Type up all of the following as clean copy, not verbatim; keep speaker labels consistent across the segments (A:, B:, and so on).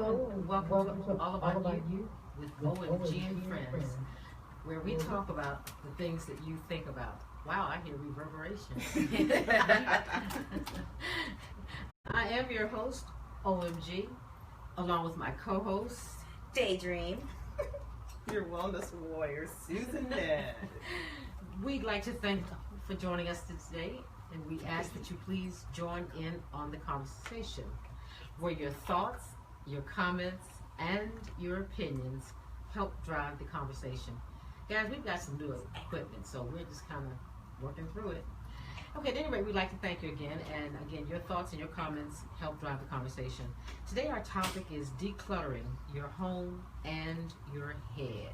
A: Hello, and welcome to All About You with OMG and Friends, where we talk about the things that you think about. Wow, I hear reverberation. I am your host, OMG, along with my co-host,
B: Daydream.
C: Your wellness warrior, Susan Ned.
A: We'd like to thank you for joining us today, and we ask that you please join in on the conversation, where your thoughts, your comments, and your opinions help drive the conversation. Guys, we've got some new equipment, so we're just kind of working through it. Okay, at any rate, we'd like to thank you again, and again, your thoughts and your comments help drive the conversation. Today our topic is decluttering your home and your head.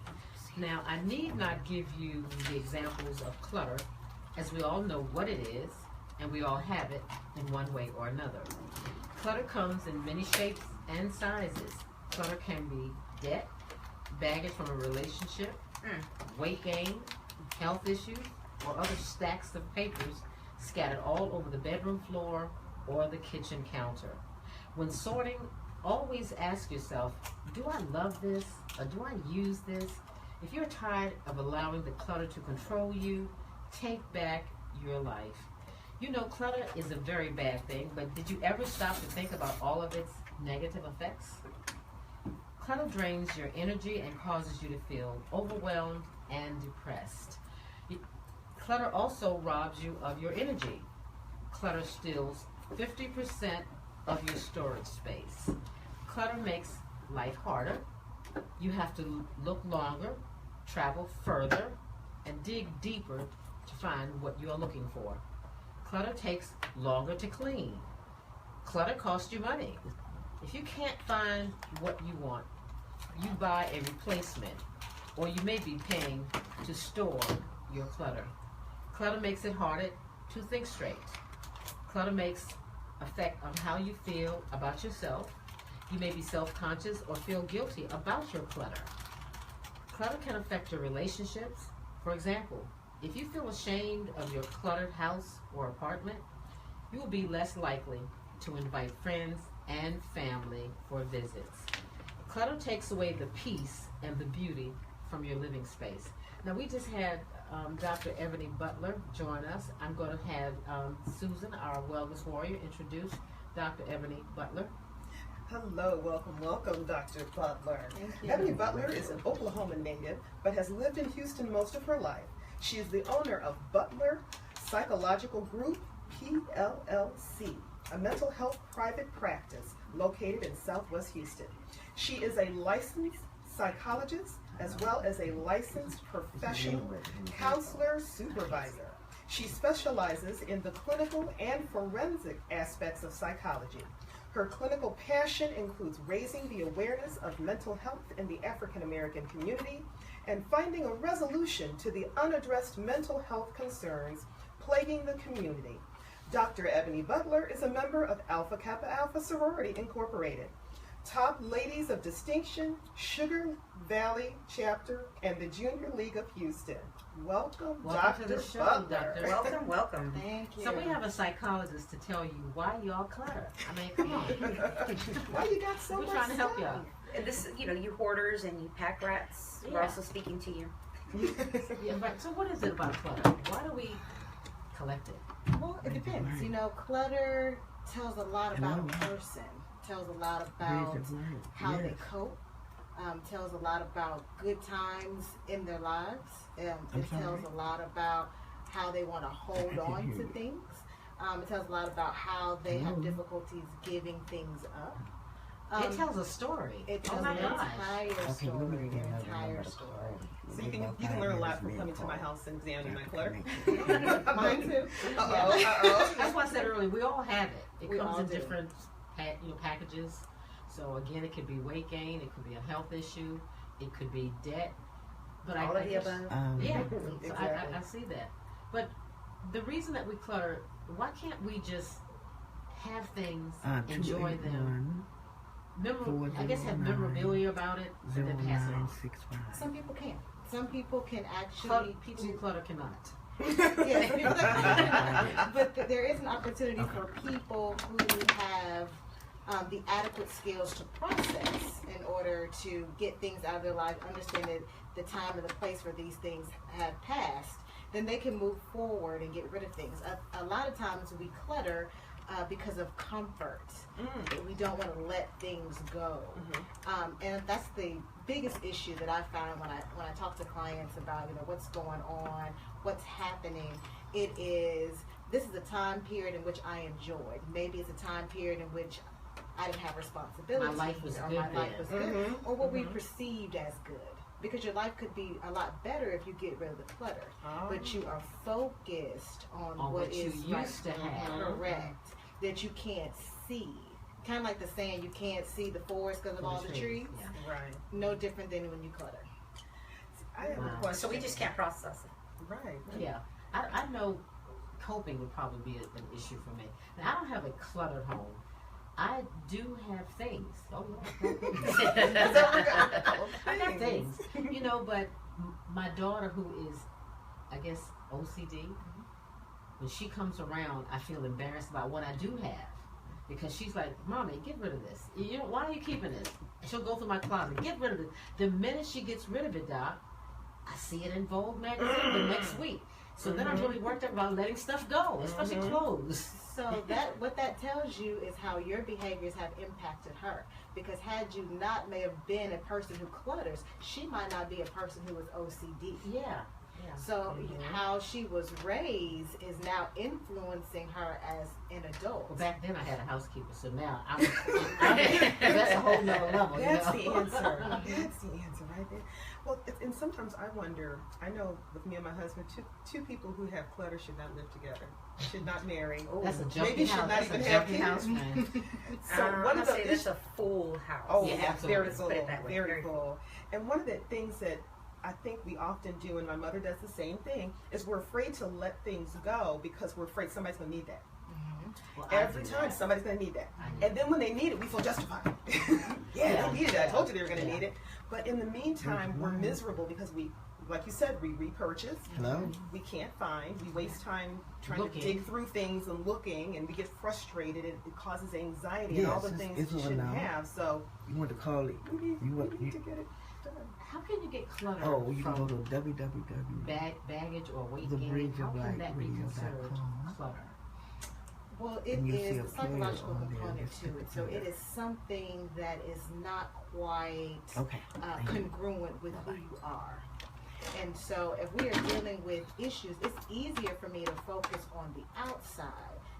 A: Now, I need not give you the examples of clutter, as we all know what it is, and we all have it in one way or another. Clutter comes in many shapes and sizes. Clutter can be debt, baggage from a relationship, weight gain, health issues, or other stacks of papers scattered all over the bedroom floor or the kitchen counter. When sorting, always ask yourself, do I love this or do I use this? If you're tired of allowing the clutter to control you, take back your life. You know, clutter is a very bad thing, but did you ever stop to think about all of its negative effects? Clutter drains your energy and causes you to feel overwhelmed and depressed. Clutter also robs you of your energy. Clutter steals 50% of your storage space. Clutter makes life harder. You have to look longer, travel further, and dig deeper to find what you are looking for. Clutter takes longer to clean. Clutter costs you money. If you can't find what you want, you buy a replacement, or you may be paying to store your clutter. Clutter makes it harder to think straight. Clutter makes effect on how you feel about yourself. You may be self-conscious or feel guilty about your clutter. Clutter can affect your relationships. For example, if you feel ashamed of your cluttered house or apartment, you will be less likely to invite friends and family for visits. Clutter takes away the peace and the beauty from your living space. Now, we just had Dr. Ebony Butler join us. I'm going to have Susan, our wellness warrior, introduce Dr. Ebony Butler.
C: Hello, welcome, Dr. Butler.
A: Thank you.
C: Ebony Butler is an Oklahoma native, but has lived in Houston most of her life. She is the owner of Butler Psychological Group, PLLC, a mental health private practice located in Southwest Houston. She is a licensed psychologist as well as a licensed professional counselor supervisor. She specializes in the clinical and forensic aspects of psychology. Her clinical passion includes raising the awareness of mental health in the African American community and finding a resolution to the unaddressed mental health concerns plaguing the community. Dr. Ebony Butler is a member of Alpha Kappa Alpha Sorority Incorporated, Top Ladies of Distinction, Sugar Valley Chapter, and the Junior League of Houston. Welcome
A: Welcome to
C: Dr.
A: the show,
C: Butler.
A: Doctor.
B: Welcome.
D: Thank you.
A: So we have a psychologist to tell you why y'all clutter. I mean, come on.
C: Why you got so
A: We're
C: much
A: trying to help
C: stuff?
A: y'all.
B: And this, you hoarders and you pack rats, we're
A: Yeah.
B: also speaking to you.
A: Yeah, right. So what is it about clutter? Why do we collect it?
D: Well, it depends. Clutter tells a lot about a person, tells a lot about how they cope, tells a lot about good times in their lives. It tells a lot about how they want to hold on to things. It tells a lot about how they have difficulties giving things up.
A: It tells a story.
D: It tells
A: Oh my
D: an
A: gosh.
D: entire story. An entire story.
C: So you can learn a lot from coming to my house and examining my clutter.
D: Mine too.
A: That's why I said earlier, we all have it. It
D: We
A: comes
D: all
A: in
D: do.
A: different packages. So again, it could be weight gain, it could be a health issue, it could be debt. But
B: All
A: I
B: of the
A: guess,
B: above.
A: yeah, so
C: Exactly.
A: I see that. But the reason that we clutter, why can't we just have things, enjoy them? I guess have memorabilia about it, and then pass it on.
D: Some people can. Some people can actually.
A: People who clutter cannot.
D: Yes, people that but there is an opportunity for people who have the adequate skills to process in order to get things out of their life, understand that the time and the place where these things have passed, then they can move forward and get rid of things. A lot of times we clutter because of comfort. We don't want to let things go. And that's the biggest issue that I find when I talk to clients about, what's going on, what's happening. It is, this is a time period in which I enjoyed. Maybe it's a time period in which I didn't have responsibility.
A: My life was
D: or
A: good
D: my life was good, or what we
A: Mhm.
D: perceived as good. Because your life could be a lot better if you get rid of the clutter. But you are focused on what
A: you
D: is
A: used to have.
D: correct, that you can't see. Kind of like the saying, you can't see the forest because of all the trees.
A: Yeah.
C: Right.
D: No different than when you clutter.
C: I have a
A: Wow.
C: question.
B: So we just can't process it.
C: Right.
A: Yeah, I know coping would probably be an issue for me. Now, I don't have a cluttered home. I do have things. Oh, yeah. I got things. But my daughter, who is, I guess, OCD, when she comes around, I feel embarrassed about what I do have. Because she's like, Mommy, get rid of this. Why are you keeping this? She'll go through my closet, get rid of it. The minute she gets rid of it, Doc, I see it in Vogue magazine the next week. So then I'm really worked up about letting stuff go, especially clothes.
D: So what that tells you is how your behaviors have impacted her. Because had you not may have been a person who clutters, she might not be a person who is OCD.
A: Yeah.
D: So how she was raised is now influencing her as an adult.
A: Well, back then I had a housekeeper, so now that's a whole nother level.
C: That's the answer. That's the answer right there. Well, and sometimes I wonder, I know with me and my husband, two people who have clutter should not live together, should not marry.
A: That's a junky
C: maybe
A: house.
C: should not
A: That's
C: even
A: a
C: have
A: junky
C: kids.
A: house, man.
C: So one of the
B: say that's a full house.
C: Oh,
A: Yeah,
C: yeah,
A: absolutely.
C: very full,
B: Put it that way,
C: very
B: very
C: full. And one of the things that I think we often do, and my mother does the same thing, is we're afraid to let things go because we're afraid somebody's going to need that.
A: Well, I
C: Every
A: do
C: time
A: that.
C: somebody's going to need that.
A: I do.
C: And then when they need it, we feel justified.
A: Yeah.
C: They needed it. I told you they were going to
A: Yeah.
C: need it. But in the meantime, we're miserable because we, like you said, we repurchase.
E: Hello?
C: We can't find. We waste time trying
A: Looking.
C: to dig through things and looking, and we get frustrated. It causes anxiety and all the
E: Yes,
C: things
E: it's
C: you
E: on
C: shouldn't
E: now.
C: have. So
E: You want to call it?
C: we need,
E: You want
C: we need to
E: you,
C: get it done.
A: How can you get clutter
E: Oh, you can go
A: from
E: to www.
A: baggage or weight
E: The
A: gain?
E: Bridge
A: How
E: of
A: can
E: Light
A: that be considered
E: radio.com.
A: clutter?
D: Well, it
E: And you see
D: is
E: a
D: the psychological
E: player on there
D: component
E: that's
D: to it. So it is something that is not quite
E: Okay.
D: congruent with who you are. And so if we are dealing with issues, it's easier for me to focus on the outside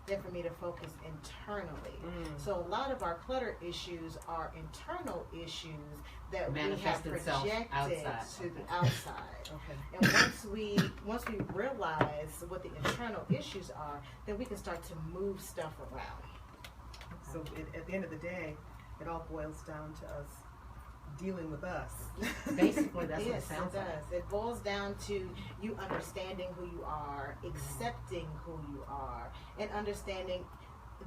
D: than for me to focus internally. So a lot of our clutter issues are internal issues that we have
A: Manifest itself
D: projected
A: outside.
D: to the outside.
C: Okay.
D: And once we realize what the internal issues are, then we can start to move stuff around.
C: So at the end of the day, it all boils down to us dealing with us.
A: Basically, that's what it
D: Yes,
A: sounds
D: it
A: like.
D: does. It boils down to you understanding who you are, accepting who you are, and understanding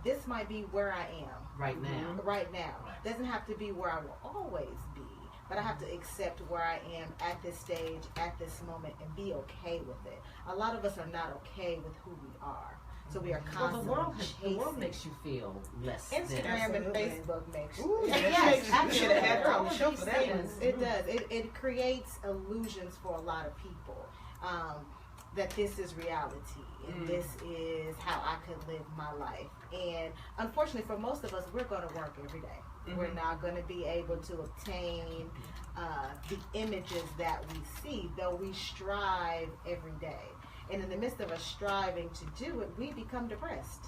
D: this might be where I am
A: Right now.
D: right now.
A: Right.
D: Doesn't have to be where I will always be, but I have to accept where I am at this stage, at this moment, and be okay with it. A lot of us are not okay with who we are, so we are
A: Well,
D: constantly
A: the world
D: chasing.
A: makes you feel less
D: Instagram and
C: Absolutely.
D: Facebook makes
C: Ooh,
D: Yes,
C: yes, you should have had her on the
A: All
C: show
A: of
C: for
A: these
C: that one.
A: things.
D: It does. It creates illusions for a lot of people that this is reality and this is how I could live my life. And unfortunately, for most of us, we're going to work every day. We're not going to be able to obtain the images that we see, though we strive every day. And in the midst of us striving to do it, we become depressed.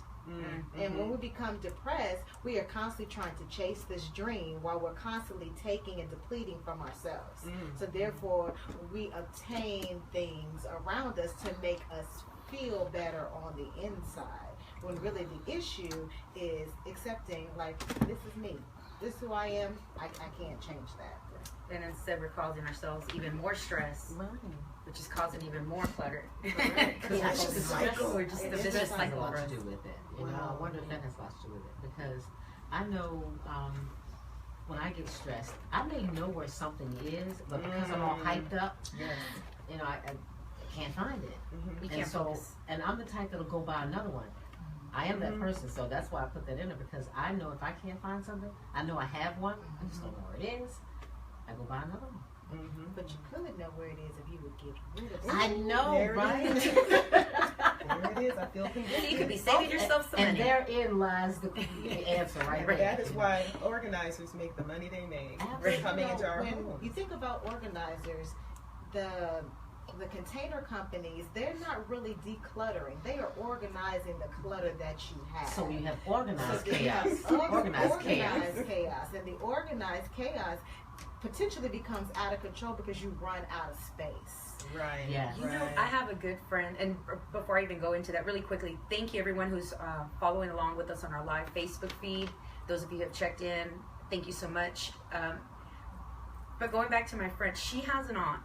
D: And when we become depressed, we are constantly trying to chase this dream while we're constantly taking and depleting from ourselves. So therefore, we obtain things around us to make us feel better on the inside. When really the issue is accepting, like, this is me. This is who I am. I can't change that.
B: And instead we're causing ourselves even more stress, which is causing even more clutter.
C: Yeah, it's just a cycle.
B: We're just
D: It
B: the
D: is
B: vicious
D: a
A: Has a
B: cycle.
A: lot to do with it. I wonder if that has lots to do with it, because I know when I get stressed, I may know where something is, but because I'm all hyped up, I can't find it.
B: You
A: And
B: can't
A: so,
B: focus.
A: and I'm the type that'll go buy another one. I am that person, so that's why I put that in there, because I know if I can't find something, I know I have one, I just don't know where it is, I go buy another one.
D: But you could know where it is if you would get rid of it.
A: I know,
C: There it
A: right?
C: is. There it is. I feel convicted.
B: You could be saving yourself some
A: And
B: money.
A: therein lies the answer right there.
C: That is why organizers make the money they make
A: Absolutely.
C: coming into our
D: When
C: homes.
D: you think about organizers, the container companies, they're not really decluttering. They are organizing the clutter that you have.
A: So you have organized
D: So you have
A: chaos. Organized chaos.
D: organized chaos. And the organized chaos potentially becomes out of control because you run out of space.
C: Right.
A: Yes.
B: You know, I have a good friend, and before I even go into that, really quickly, thank you everyone who's following along with us on our live Facebook feed. Those of you who have checked in, thank you so much. But going back to my friend, she has an aunt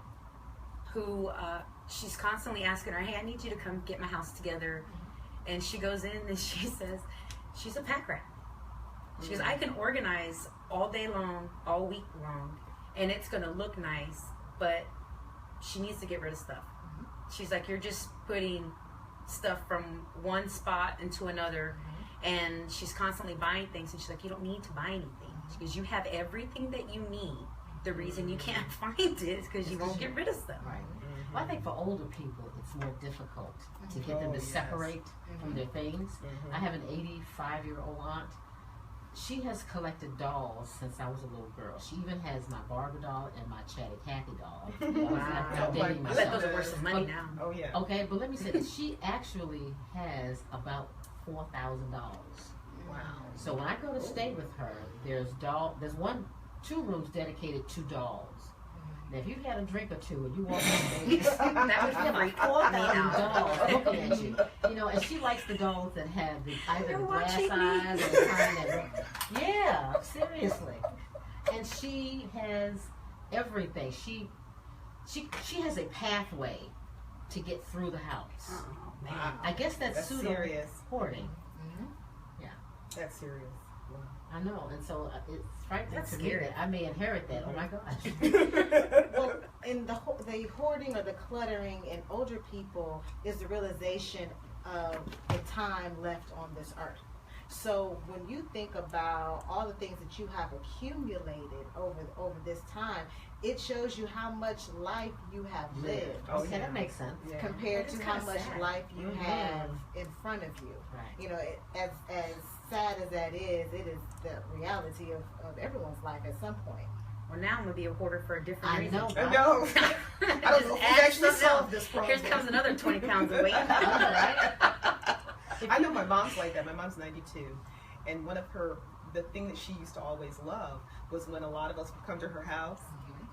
B: who she's constantly asking her, hey, I need you to come get my house together. And she goes in and she says, she's a pack rat. She goes, I can organize all day long, all week long, and it's going to look nice, but she needs to get rid of stuff. She's like, you're just putting stuff from one spot into another, and she's constantly buying things, and she's like, you don't need to buy anything. She goes, you have everything that you need. The reason you can't find it is because you won't get rid of stuff.
A: Right. Well, I think for older people, it's more difficult to get them to separate from their things. I have an 85-year-old aunt. She has collected dolls since I was a little girl. She even has my Barbie doll and my Chatty Cathy doll.
B: Wow.
A: I'm dating
B: I bet
A: myself.
B: those are worth some money now.
C: Oh yeah.
A: Okay, but let me say this. She actually has about $4,000.
C: Wow.
A: So when I go to stay with her, there's two rooms dedicated to dolls. Now, if you've had a drink or two and you walk upstairs,
B: That would
A: you have like
B: freak me
A: 4,000
B: out.
A: dolls looking at you. You know, and she likes the dolls that have either
B: You're
A: the glass
B: watching me.
A: eyes or the kind that. Yeah, seriously. And she has everything. She has a pathway to get through the house.
B: Oh, man.
C: Wow.
A: I guess that's pseudo
C: serious.
A: hoarding.
C: That's serious. Wow.
A: I know, and so it's frightening
B: That's
A: to me
B: scary.
A: that I may inherit that. Oh my gosh.
D: Well, in the hoarding or the cluttering in older people is the realization of the time left on this earth. So when you think about all the things that you have accumulated over this time, it shows you how much life you have lived
C: Oh,
A: Okay, that makes sense.
C: Yeah.
D: compared
B: It's
D: to how
B: kinda
D: much
B: sad.
D: life you have in front of you.
A: Right.
D: You know, as sad as that is, it is the reality of everyone's life at some point.
B: Well, now I'm going to be a hoarder for a different
A: I
B: reason.
A: know.
C: I know. I don't know if we actually solved this problem.
B: Here comes another 20 pounds of weight.
C: I know my mom's like that. My mom's 92, and the thing that she used to always love was when a lot of us would come to her house,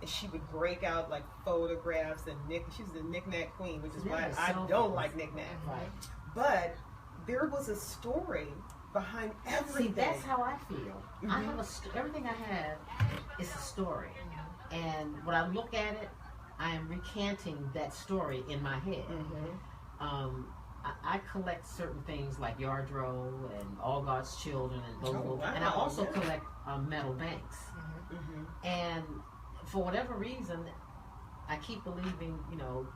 C: and she would break out like photographs and she was the knick-knack queen, which is why
A: Yeah,
C: I
A: so
C: don't
A: cool.
C: like knick-knack.
A: Right.
C: But there was a story behind everything.
A: See, that's how I feel. I have everything I have is a story, and when I look at it, I am recanting that story in my head. I collect certain things like Yardrow and All God's Children and those little, and I also collect metal banks. And for whatever reason, I keep believing, you know,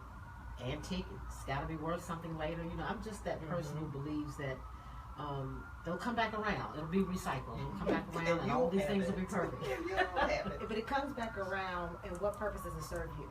A: antique, it's got to be worth something later. You know, I'm just that person who believes that they'll come back around. It'll be recycled. It'll come back around, and all these things will be perfect.
D: But it comes back around, and what purpose does it serve you?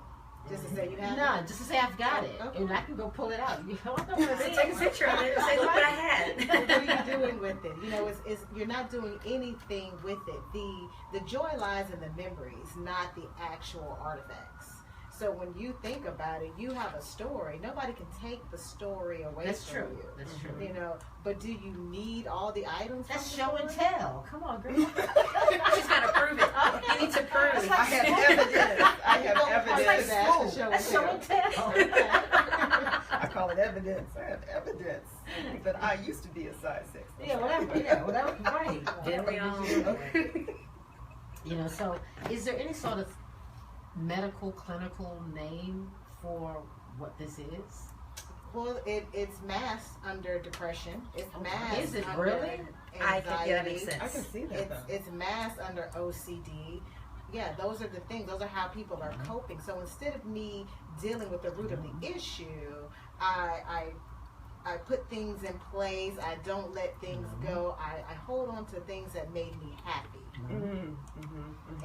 D: Just to say you have
A: No,
D: it?
A: just to say I've got it,
D: Okay.
A: and I can go pull it out. You know, I don't want to
B: Take a picture of it and say, look what I had.
D: What are you doing with it? You know, it's you're not doing anything with it. The joy lies in the memories, not the actual artifacts. So when you think about it, you have a story. Nobody can take the story away
A: That's
D: from
A: true.
D: you.
A: That's true.
D: You know, but do you need all the items?
A: That's
D: from the
A: show and
D: story?
A: tell. Come on, girl.
B: She's got to prove it. You need to prove it.
C: I have evidence. I have evidence.
D: That's
A: That's show and tell.
C: I call it evidence. I have evidence that I used to be a size 6.
A: Yeah, whatever. Yeah, whatever. Right.
B: Didn't we all?
A: You know, so is there any sort of medical, clinical name for what this is?
D: Well, it's masked under depression. It's masked.
A: Is it
D: under
A: really?
B: I think, yeah, that makes
D: anxiety.
B: sense.
C: I can see that though.
D: It's masked under OCD. Yeah, those are the things. Those are how people are coping. So instead of me dealing with the root of the issue, I I put things in place. I don't let things go. I hold on to things that made me happy.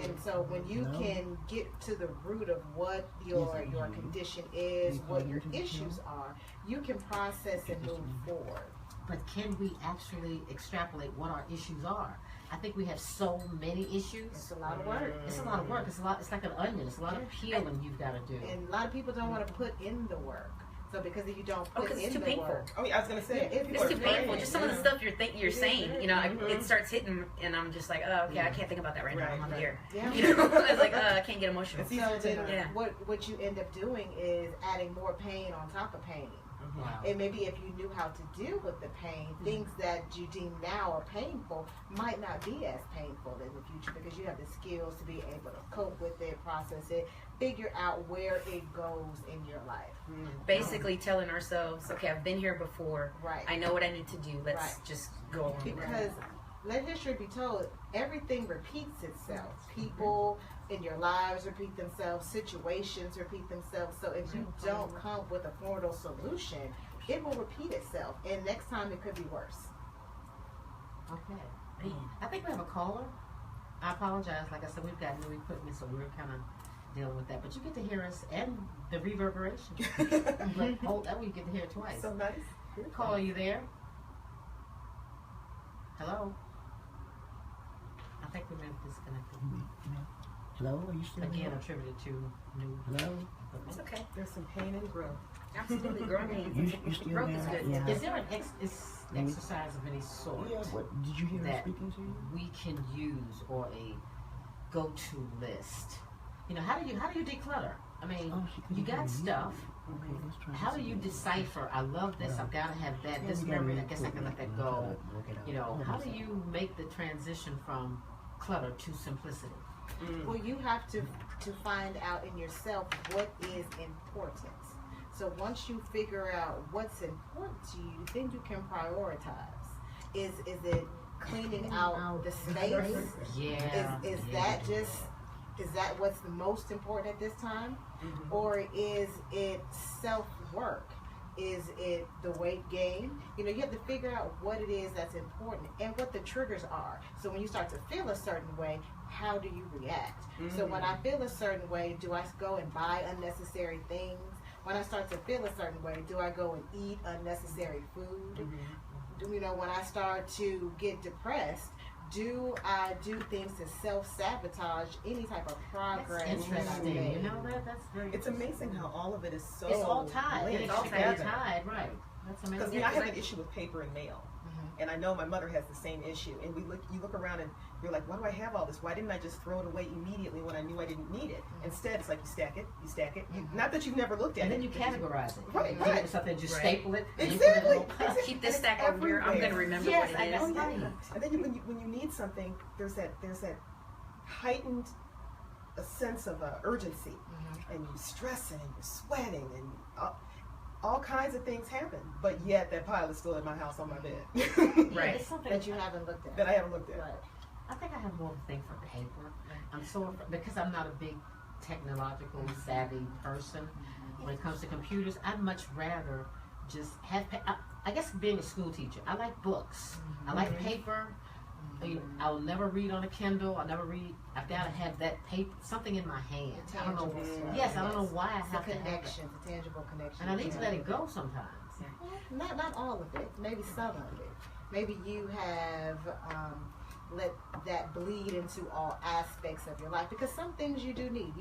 D: And so when you can get to the root of what your condition is, what your issues are, you can process and move forward.
A: But can we actually extrapolate what our issues are? I think we have so many issues.
D: It's a lot of work.
A: It's a lot of work. It's like an onion. It's a lot of peeling you've got to do.
D: And a lot of people don't want to put in the work. So because if you don't put in
B: it's too
D: the
B: painful.
D: work,
C: I was gonna say
B: it's too painful. Just some of the stuff you're saying, you know, it starts hitting, and I'm just like, oh, okay, I can't think about that right now. I'm on the air.
D: Yeah.
B: You know, I was like, I can't get emotional.
D: So then what you end up doing is adding more pain on top of pain.
A: Wow.
D: And maybe if you knew how to deal with the pain, things that you deem now are painful might not be as painful in the future because you have the skills to be able to cope with it, process it, figure out where it goes in your life.
B: Basically telling ourselves, okay, I've been here before.
D: Right.
B: I know what I need to do. Let's just go on.
D: Because let history be told, everything repeats itself. People in your lives repeat themselves, situations repeat themselves. So if you don't come with a formidable solution, it will repeat itself. And next time it could be worse.
A: Okay. I think we have a caller. I apologize. Like I said, we've got new equipment, so we're kind of dealing with that. But you get to hear us and the reverberation. But hold that, we get to hear it twice.
C: So nice.
A: Caller, you there? Hello? I think we may have disconnected.
E: Hello, are you still
A: Again,
E: there?
A: attributed to new.
E: Hello?
B: It's okay.
C: There's some pain and growth.
B: Absolutely. Growing
E: You still
B: growth is
E: there?
B: good.
E: Yeah.
A: Is there an exercise of any sort
E: Yeah, what, did you hear her
A: that
E: speaking to you?
A: we can use, or a go-to list? You know, how do you declutter? I mean,
E: Oh, she couldn't
A: you got
E: hear you.
A: stuff.
E: Okay, let's try
A: How do
E: this
A: you
E: again.
A: decipher? I love this. I've got to have that. This memory. I guess I can let that go. You know, how do you make the transition from clutter to simplicity?
D: Well, you have to find out in yourself what is important. So once you figure out what's important to you, then you can prioritize. Is it cleaning out the space?
A: Yeah.
D: Is that what's the most important at this time? Or is it self-work? Is it the weight gain? You know, you have to figure out what it is that's important and what the triggers are. So when you start to feel a certain way, how do you react? So when I feel a certain way, do I go and buy unnecessary things? When I start to feel a certain way, do I go and eat unnecessary food? You know, when I start to get depressed, do I do things to self-sabotage any type of progress?
A: That's
D: that I
A: interesting.
D: make?
A: You know that's very.
C: It's amazing how all of it is so.
A: It's all tied.
C: linked
A: It's all
C: together.
A: tied. Right. That's
C: Because
A: amazing.
C: I have an issue with paper and mail, and I know my mother has the same issue. And you look around and you're like, why do I have all this? Why didn't I just throw it away immediately when I knew I didn't need it? Instead, it's like you stack it. Not that you've never looked at
A: And
C: it.
A: then you categorize it.
C: Right,
A: You
C: right.
A: do something, just
B: Right.
A: staple it. and you
C: Exactly.
A: put it in a little-
B: Keep this stack over here. I'm going to remember
A: Yes,
B: what
A: I
B: it
A: know.
B: is.
A: Right.
C: And then when you need something, there's that heightened a sense of urgency, and you're stressing and you're sweating and all kinds of things happen. But yet that pile is still in my house on my bed.
B: Right.
A: It's something
D: That you haven't looked at.
C: That I haven't looked at.
D: Right.
A: I think I have more of a thing for paper. I'm so because I'm not a big technological savvy person. When it comes to computers, I'd much rather just have. I guess being a school teacher, I like books. I like paper. I'll never read on a Kindle. I'll never read. I've got to have that paper, something in my hand. I don't know.
D: Tangible.
A: Yes, I don't know why I
D: It's
A: have
D: a
A: to have it.
D: connection, a tangible connection.
A: And I need to let it go sometimes.
D: Not all of it. Maybe some of it. Maybe you have let that bleed into all aspects of your life because some things you do need.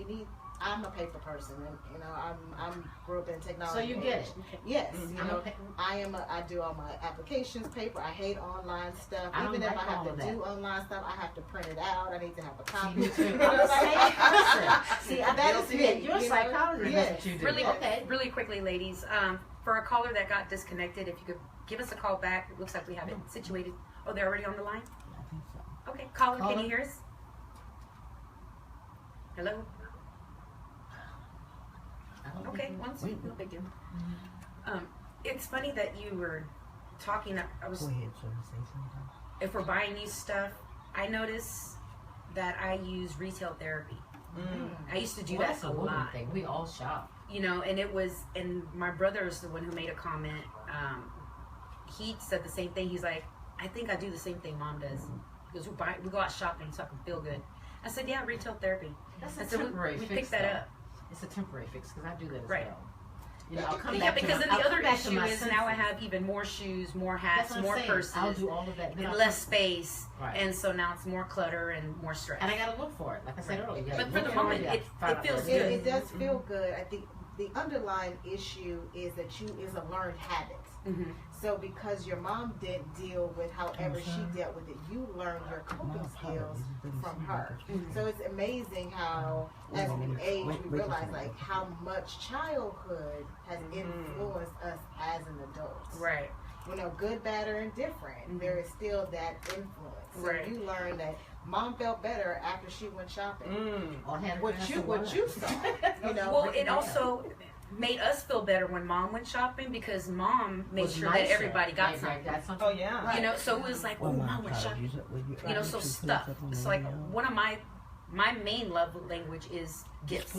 D: I'm a paper person, and you know I'm grew up in technology.
A: So you get it.
D: Yes,
A: Mhm.
D: you know
A: Okay.
D: I do all my applications paper. I hate online stuff.
A: I don't
D: Even if
A: like
D: I have
A: all
D: to
A: of that.
D: do online stuff, I have to print it out. I need to have a
A: See,
D: copy.
A: me too. I'm the same person. See, I'm
D: That is
A: guilty.
D: me,
A: You're a
D: you know?
A: psychologist.
D: Yes.
A: That's what you do.
B: Really,
A: Okay.
B: really quickly, ladies. For a caller that got disconnected, if you could give us a call back. It looks like we have it situated. Oh, they're already on the line?
E: I think so.
B: Okay. Caller, can
A: Caller?
B: you hear us? Hello? Okay, once. No big deal. It's funny that you were talking. I was.
E: Go ahead, sir. Say something.
B: If we're buying new stuff, I notice that I use retail therapy. I used to do
A: Well,
B: that
A: that's
B: a
A: a woman
B: lot.
A: thing. We all shop.
B: You know, and my brother is the one who made a comment he said the same thing. He's like, I think I do the same thing Mom does. He goes, we go out shopping so I can feel good. I said, yeah, retail therapy.
A: That's
B: I
A: a
B: said,
A: temporary
B: we
A: fix.
B: picked that up.
A: It's a temporary fix because I do that as
B: Right.
A: well. You know, I'll come
B: Yeah,
A: back to
B: because
A: my,
B: then the
A: I'll
B: other
A: come back to
B: issue
A: my
B: is now I
A: senses.
B: have even more shoes, more
A: That's
B: hats,
A: what I'm
B: more
A: saying.
B: purses,
A: I'll do all of that. Then
B: and
A: I'll
B: less
A: come-
B: space,
A: Right.
B: and so now it's more clutter and more stress.
A: And I gotta look for it, like I said earlier. You gotta
B: But for
A: look
B: the
A: for
B: moment,
A: you gotta
B: it
A: find out
B: feels
A: what it
B: good.
A: is.
D: It does feel good. I think the underlying issue is that is a learned habit.
B: Mm-hmm.
D: So because your mom didn't deal with however she dealt with it, you learned your coping skills from her.
B: Mhm.
D: So it's amazing how, as we age, we realize like how much childhood has influenced us as an adult.
B: Right.
D: You know, good, bad, or indifferent, there is still that influence. So
B: Right.
D: you learn that mom felt better after she went shopping.
A: Or had a
D: What
A: glass
D: you
A: of
D: what
A: wine.
D: you saw, you know.
B: Well, it also made us feel better when Mom went shopping because Mom made
A: Was
B: sure
A: nicer.
B: that everybody got
A: Everybody
B: something.
A: got something.
C: Oh yeah.
B: You know, so it was like, oh, Mom went shopping. You know, so stuff. It's like one of my main love language is gifts.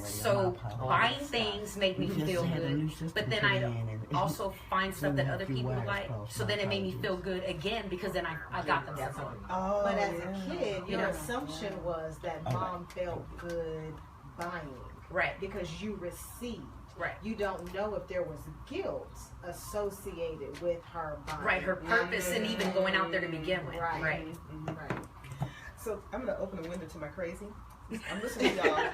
B: So buying things made me feel good, but then I also find stuff that other people like. So then it made me feel good again because then I got them
A: That's
B: something.
C: Oh,
D: But as
C: yeah.
D: a kid,
B: You
D: your
B: know.
D: assumption was that mom felt good buying
B: Right.
D: because you received.
B: Right.
D: You don't know if there was guilt associated with her buying.
B: Right. Her purpose and even going out there to begin with.
D: Right.
B: Right.
D: Right.
C: So I'm gonna open a window to my crazy. I'm listening to y'all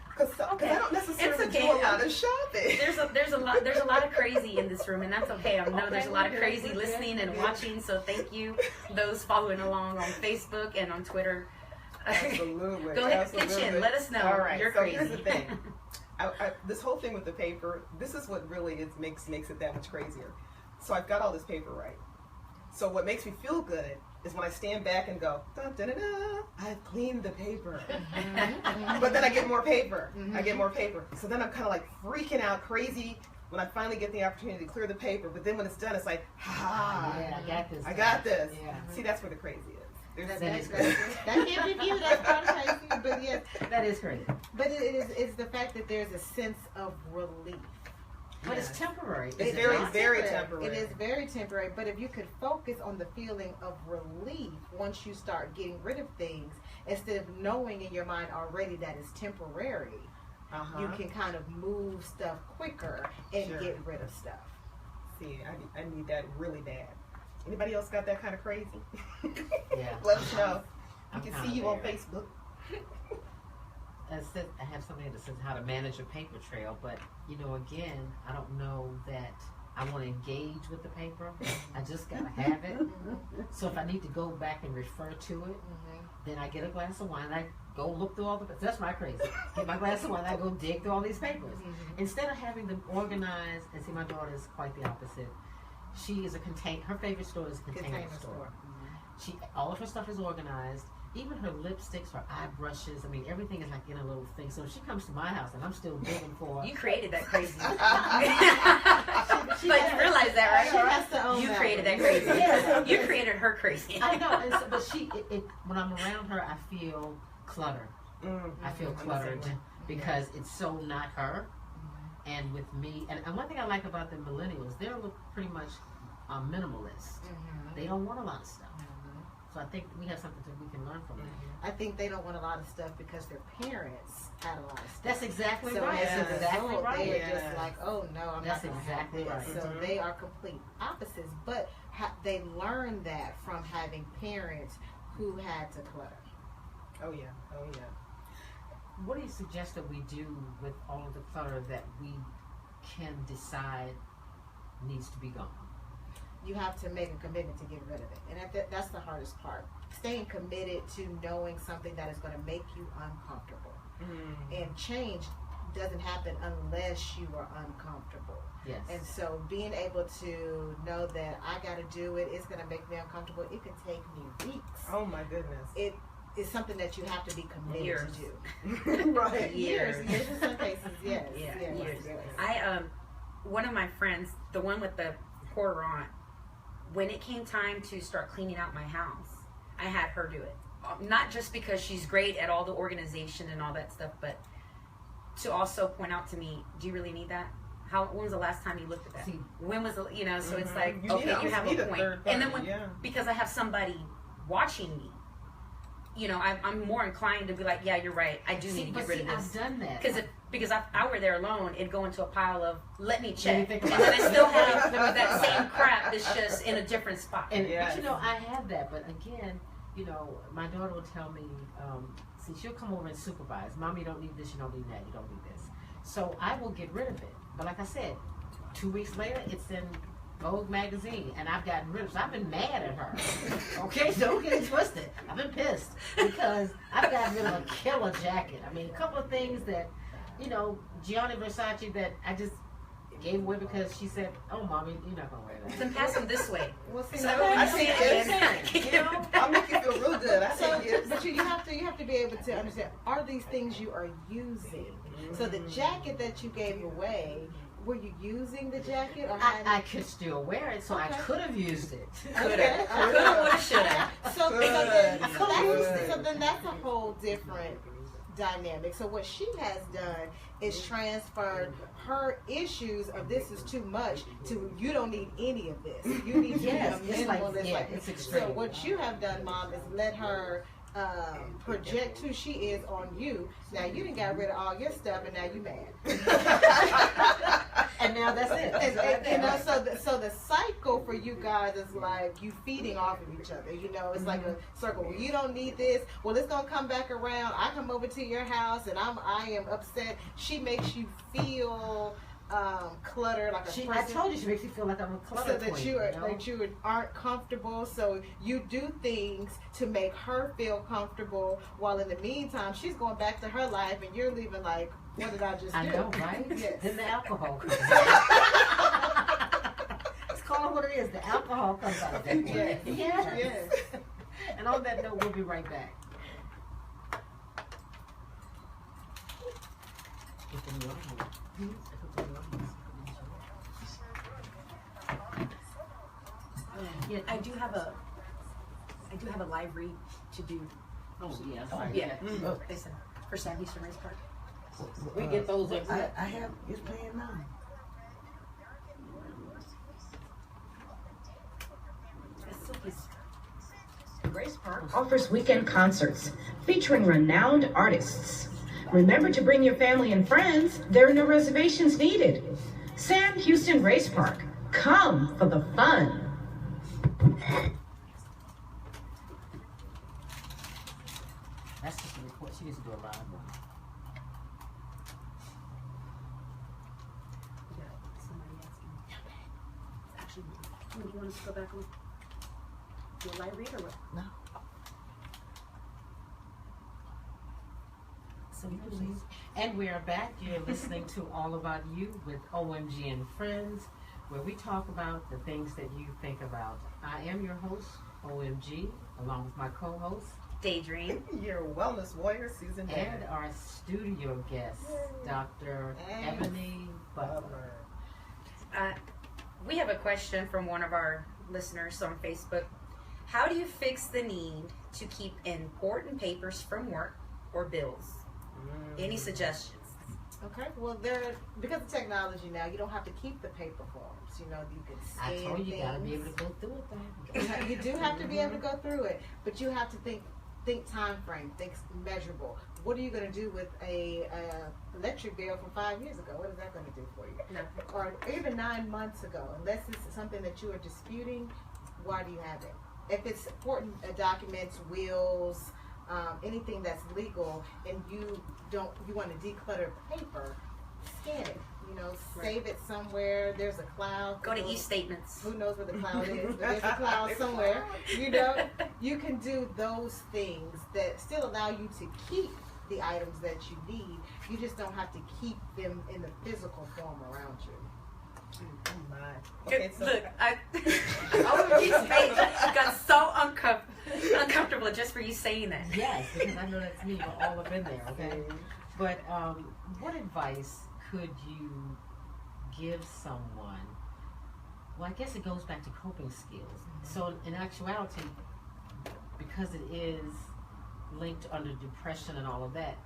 C: because I don't necessarily
B: It's okay.
C: do a lot of shopping.
B: There's a lot of crazy in this room, and that's okay. I know there's a lot of crazy listening and watching, so thank you those following along on Facebook and on Twitter.
C: Absolutely.
B: Go ahead,
C: absolutely.
B: pitch in. Let us know.
C: All right.
B: You're
C: so
B: crazy.
C: here's the thing. This whole thing with the paper. This is what really makes it that much crazier. So I've got all this paper right. So what makes me feel good is when I stand back and go, dun, dun, dun, dun, I've cleaned the paper. But then I get more paper. I get more paper. So then I'm kind of like freaking out crazy when I finally get the opportunity to clear the paper. But then when it's done, it's like,
A: Yeah, I got this.
C: I got this.
A: Yeah.
C: See, that's where the crazy is.
A: That
C: There's-
A: is crazy.
D: That can't be viewed as part of crazy, but yes.
A: That is crazy.
D: But it's the fact that there's a sense of relief.
A: But it's temporary.
C: It's
A: is it
C: very,
A: not?
C: very temporary.
D: It is very temporary, but if you could focus on the feeling of relief once you start getting rid of things, instead of knowing in your mind already that it's temporary, you can kind of move stuff quicker and
C: Sure.
D: get rid of stuff.
C: See, I need that really bad. Anybody else got that kind of crazy?
A: Yeah.
C: Let us know.
A: I'm
C: We can
A: kinda
C: see you on
A: there.
C: Facebook.
A: I have something that says how to manage a paper trail, but you know, again, I don't know that I want to engage with the paper. I just gotta have it. So if I need to go back and refer to it, then I get a glass of wine and I go look through all the. That's my crazy. Get my glass of wine and I go dig through all these papers instead of having them organized. And see, my daughter is quite the opposite. She is her favorite store is a container store. All of her stuff is organized. Even her lipsticks, her eye brushes. I mean, everything is like in a little thing. So she comes to my house and I'm still digging for.
B: You created that crazy. But you realize that,
D: She
B: right?
D: has to own
B: You
D: that
B: created
D: one.
B: that crazy.
A: Yes.
B: You created her crazy.
A: I know, and so, but when I'm around her, I feel clutter. I feel cluttered because it's so not her. And with me, and one thing I like about the millennials, they're pretty much minimalist. They don't want a lot of stuff. So I think we have something that we can learn from them.
D: I think they don't want a lot of stuff because their parents had a lot of stuff.
A: That's exactly
D: So
A: right.
D: as a
A: That's exactly
D: result,
A: right.
D: they are just like, oh no, I'm
A: That's
D: not going to
A: exactly
D: have this.
A: right.
D: So they are complete opposites, but they learned that from having parents who had to clutter.
C: Oh yeah. Oh yeah.
A: What do you suggest that we do with all of the clutter that we can decide needs to be gone?
D: You have to make a commitment to get rid of it, and that's the hardest part. Staying committed to knowing something that is going to make you uncomfortable, and change doesn't happen unless you are uncomfortable.
A: Yes.
D: And so being able to know that I got to do it, it's going to make me uncomfortable. It could take me weeks.
C: Oh my goodness.
D: It is something that you have to be committed
B: Years.
D: to do.
C: Right.
D: Years in some cases, yes.
B: Yeah,
D: yes,
B: years.
D: yes.
B: One of my friends, the one with the hoarder on, when it came time to start cleaning out my house, I had her do it. Not just because she's great at all the organization and all that stuff, but to also point out to me, do you really need that? when was the last time you looked at that?
A: See,
B: When was the, you know, so it's like,
C: You
B: okay,
C: need-
B: you have
C: need
B: a
C: a
B: point.
C: third
B: And then
C: party,
B: because I have somebody watching me, you know, I'm more inclined to be like, yeah, you're right. I do need to get rid of this.
A: I've done that.
B: Because if I were there alone, it'd go into a pile of let me check,
A: think
B: and
A: about
B: then I
A: it.
B: still have that same crap that's just in a different spot.
A: And
C: Yes.
A: but you know, I have that. But again, you know, my daughter will tell me, see, she'll come over and supervise. Mommy, you don't need this. You don't need that. You don't need this. So I will get rid of it. But like I said, 2 weeks later, it's in Vogue magazine, and I've gotten rid of it. So I've been mad at her. Okay, don't get it twisted. I've been pissed because I've gotten rid of a killer jacket. I mean, a couple of things that, you know, Gianni Versace that I just gave away because she said, "Oh, Mommy, you're not gonna wear that."
B: Then pass them this way.
D: Well, see,
B: So
D: now,
C: I
B: you
C: see
B: see
C: it.
B: it.
A: You know?
C: I'll make you feel real good. I
D: so,
C: say yes.
D: but you have to be able to understand, are these things you are using? So the jacket that you gave away, were you using the jacket, or
A: I could still wear it, so I
D: Okay.
A: could have used it.
B: Coulda, woulda, shoulda.
D: So
C: Good.
D: then that's a whole different dynamic. So what she has done is transferred her issues of this is too much to you don't need any of this. You need to
A: Yes,
D: be
A: it's
D: a
A: like-
D: minimalist.
A: yeah,
D: like,
A: it's extreme.
D: So what you have done, Mom, is let her project who she is on you. Now you done got rid of all your stuff, and now you mad.
A: And now that's it.
D: And, you know, so the cycle for you guys is like you feeding off of each other. You know, it's like a circle. Well, you don't need this. Well, it's gonna come back around. I come over to your house and I am upset. She makes you feel clutter like a
A: I
D: person.
A: told you she makes you feel like I'm a clutter
D: So that
A: queen,
D: you are,
A: know?
D: that you aren't comfortable, so you do things to make her feel comfortable. While in the meantime, she's going back to her life, and you're leaving like, what did I just do?
A: I know, right?
D: Yes.
A: Then the alcohol comes out. Let's call it what it is. The alcohol comes out.
D: Yes.
A: Yes.
D: Yes.
A: And on that note, we'll be right back.
B: Yeah, I do have a live read to do.
A: Oh, yeah.
E: Oh,
A: Right.
B: Yeah,
E: Oh.
B: listen, for Sam Houston Race Park.
A: We get those every
E: I have, it's playing now.
B: Race Park.
F: Offers weekend concerts featuring renowned artists. Remember to bring your family and friends. There are no reservations needed. Sam Houston Race Park. Come for the fun.
A: That's just a report. She needs to do a live one.
B: Somebody asking. Actually, you want us to go back and do a live read or what?
E: No.
A: So please. And we are back. You're listening to All About You with OMG and Friends, where we talk about the things that you think about. I am your host, OMG, along with my co-host
B: Daydream.
C: Your wellness warrior, Susan
A: and
C: Bennett.
A: our studio guest, Dr. Ebony Butler.
B: We have a question from one of our listeners on Facebook. How do you fix the need to keep important papers from work or bills? Any suggestions?
D: Okay, well, because of technology now, you don't have to keep the paper forms. You know, you can
A: I
D: scan
A: told you, you gotta be
D: things.
A: able to go through it though.
D: You do have to be able to go through it, but you have to think time frame, think measurable. What are you going to do with a electric bill from 5 years ago? What is that going to do for you?
B: No.
D: Or even 9 months ago, unless it's something that you are disputing, why do you have it? If it's important documents, wills, anything that's legal, and you want to declutter paper, scan it. You know, save it somewhere. There's a cloud.
B: Go to e-statements.
D: Who knows where the cloud is? But there's a cloud somewhere. You know, you can do those things that still allow you to keep the items that you need. You just don't have to keep them in the physical form around you.
C: Oh my. Okay, so
B: Look, OMG's face got so uncomfortable just for you saying that.
A: Yes, because I know that's me. We're all up in there, okay? But what advice could you give someone? Well, I guess it goes back to coping skills. So in actuality, because it is linked under depression and all of that,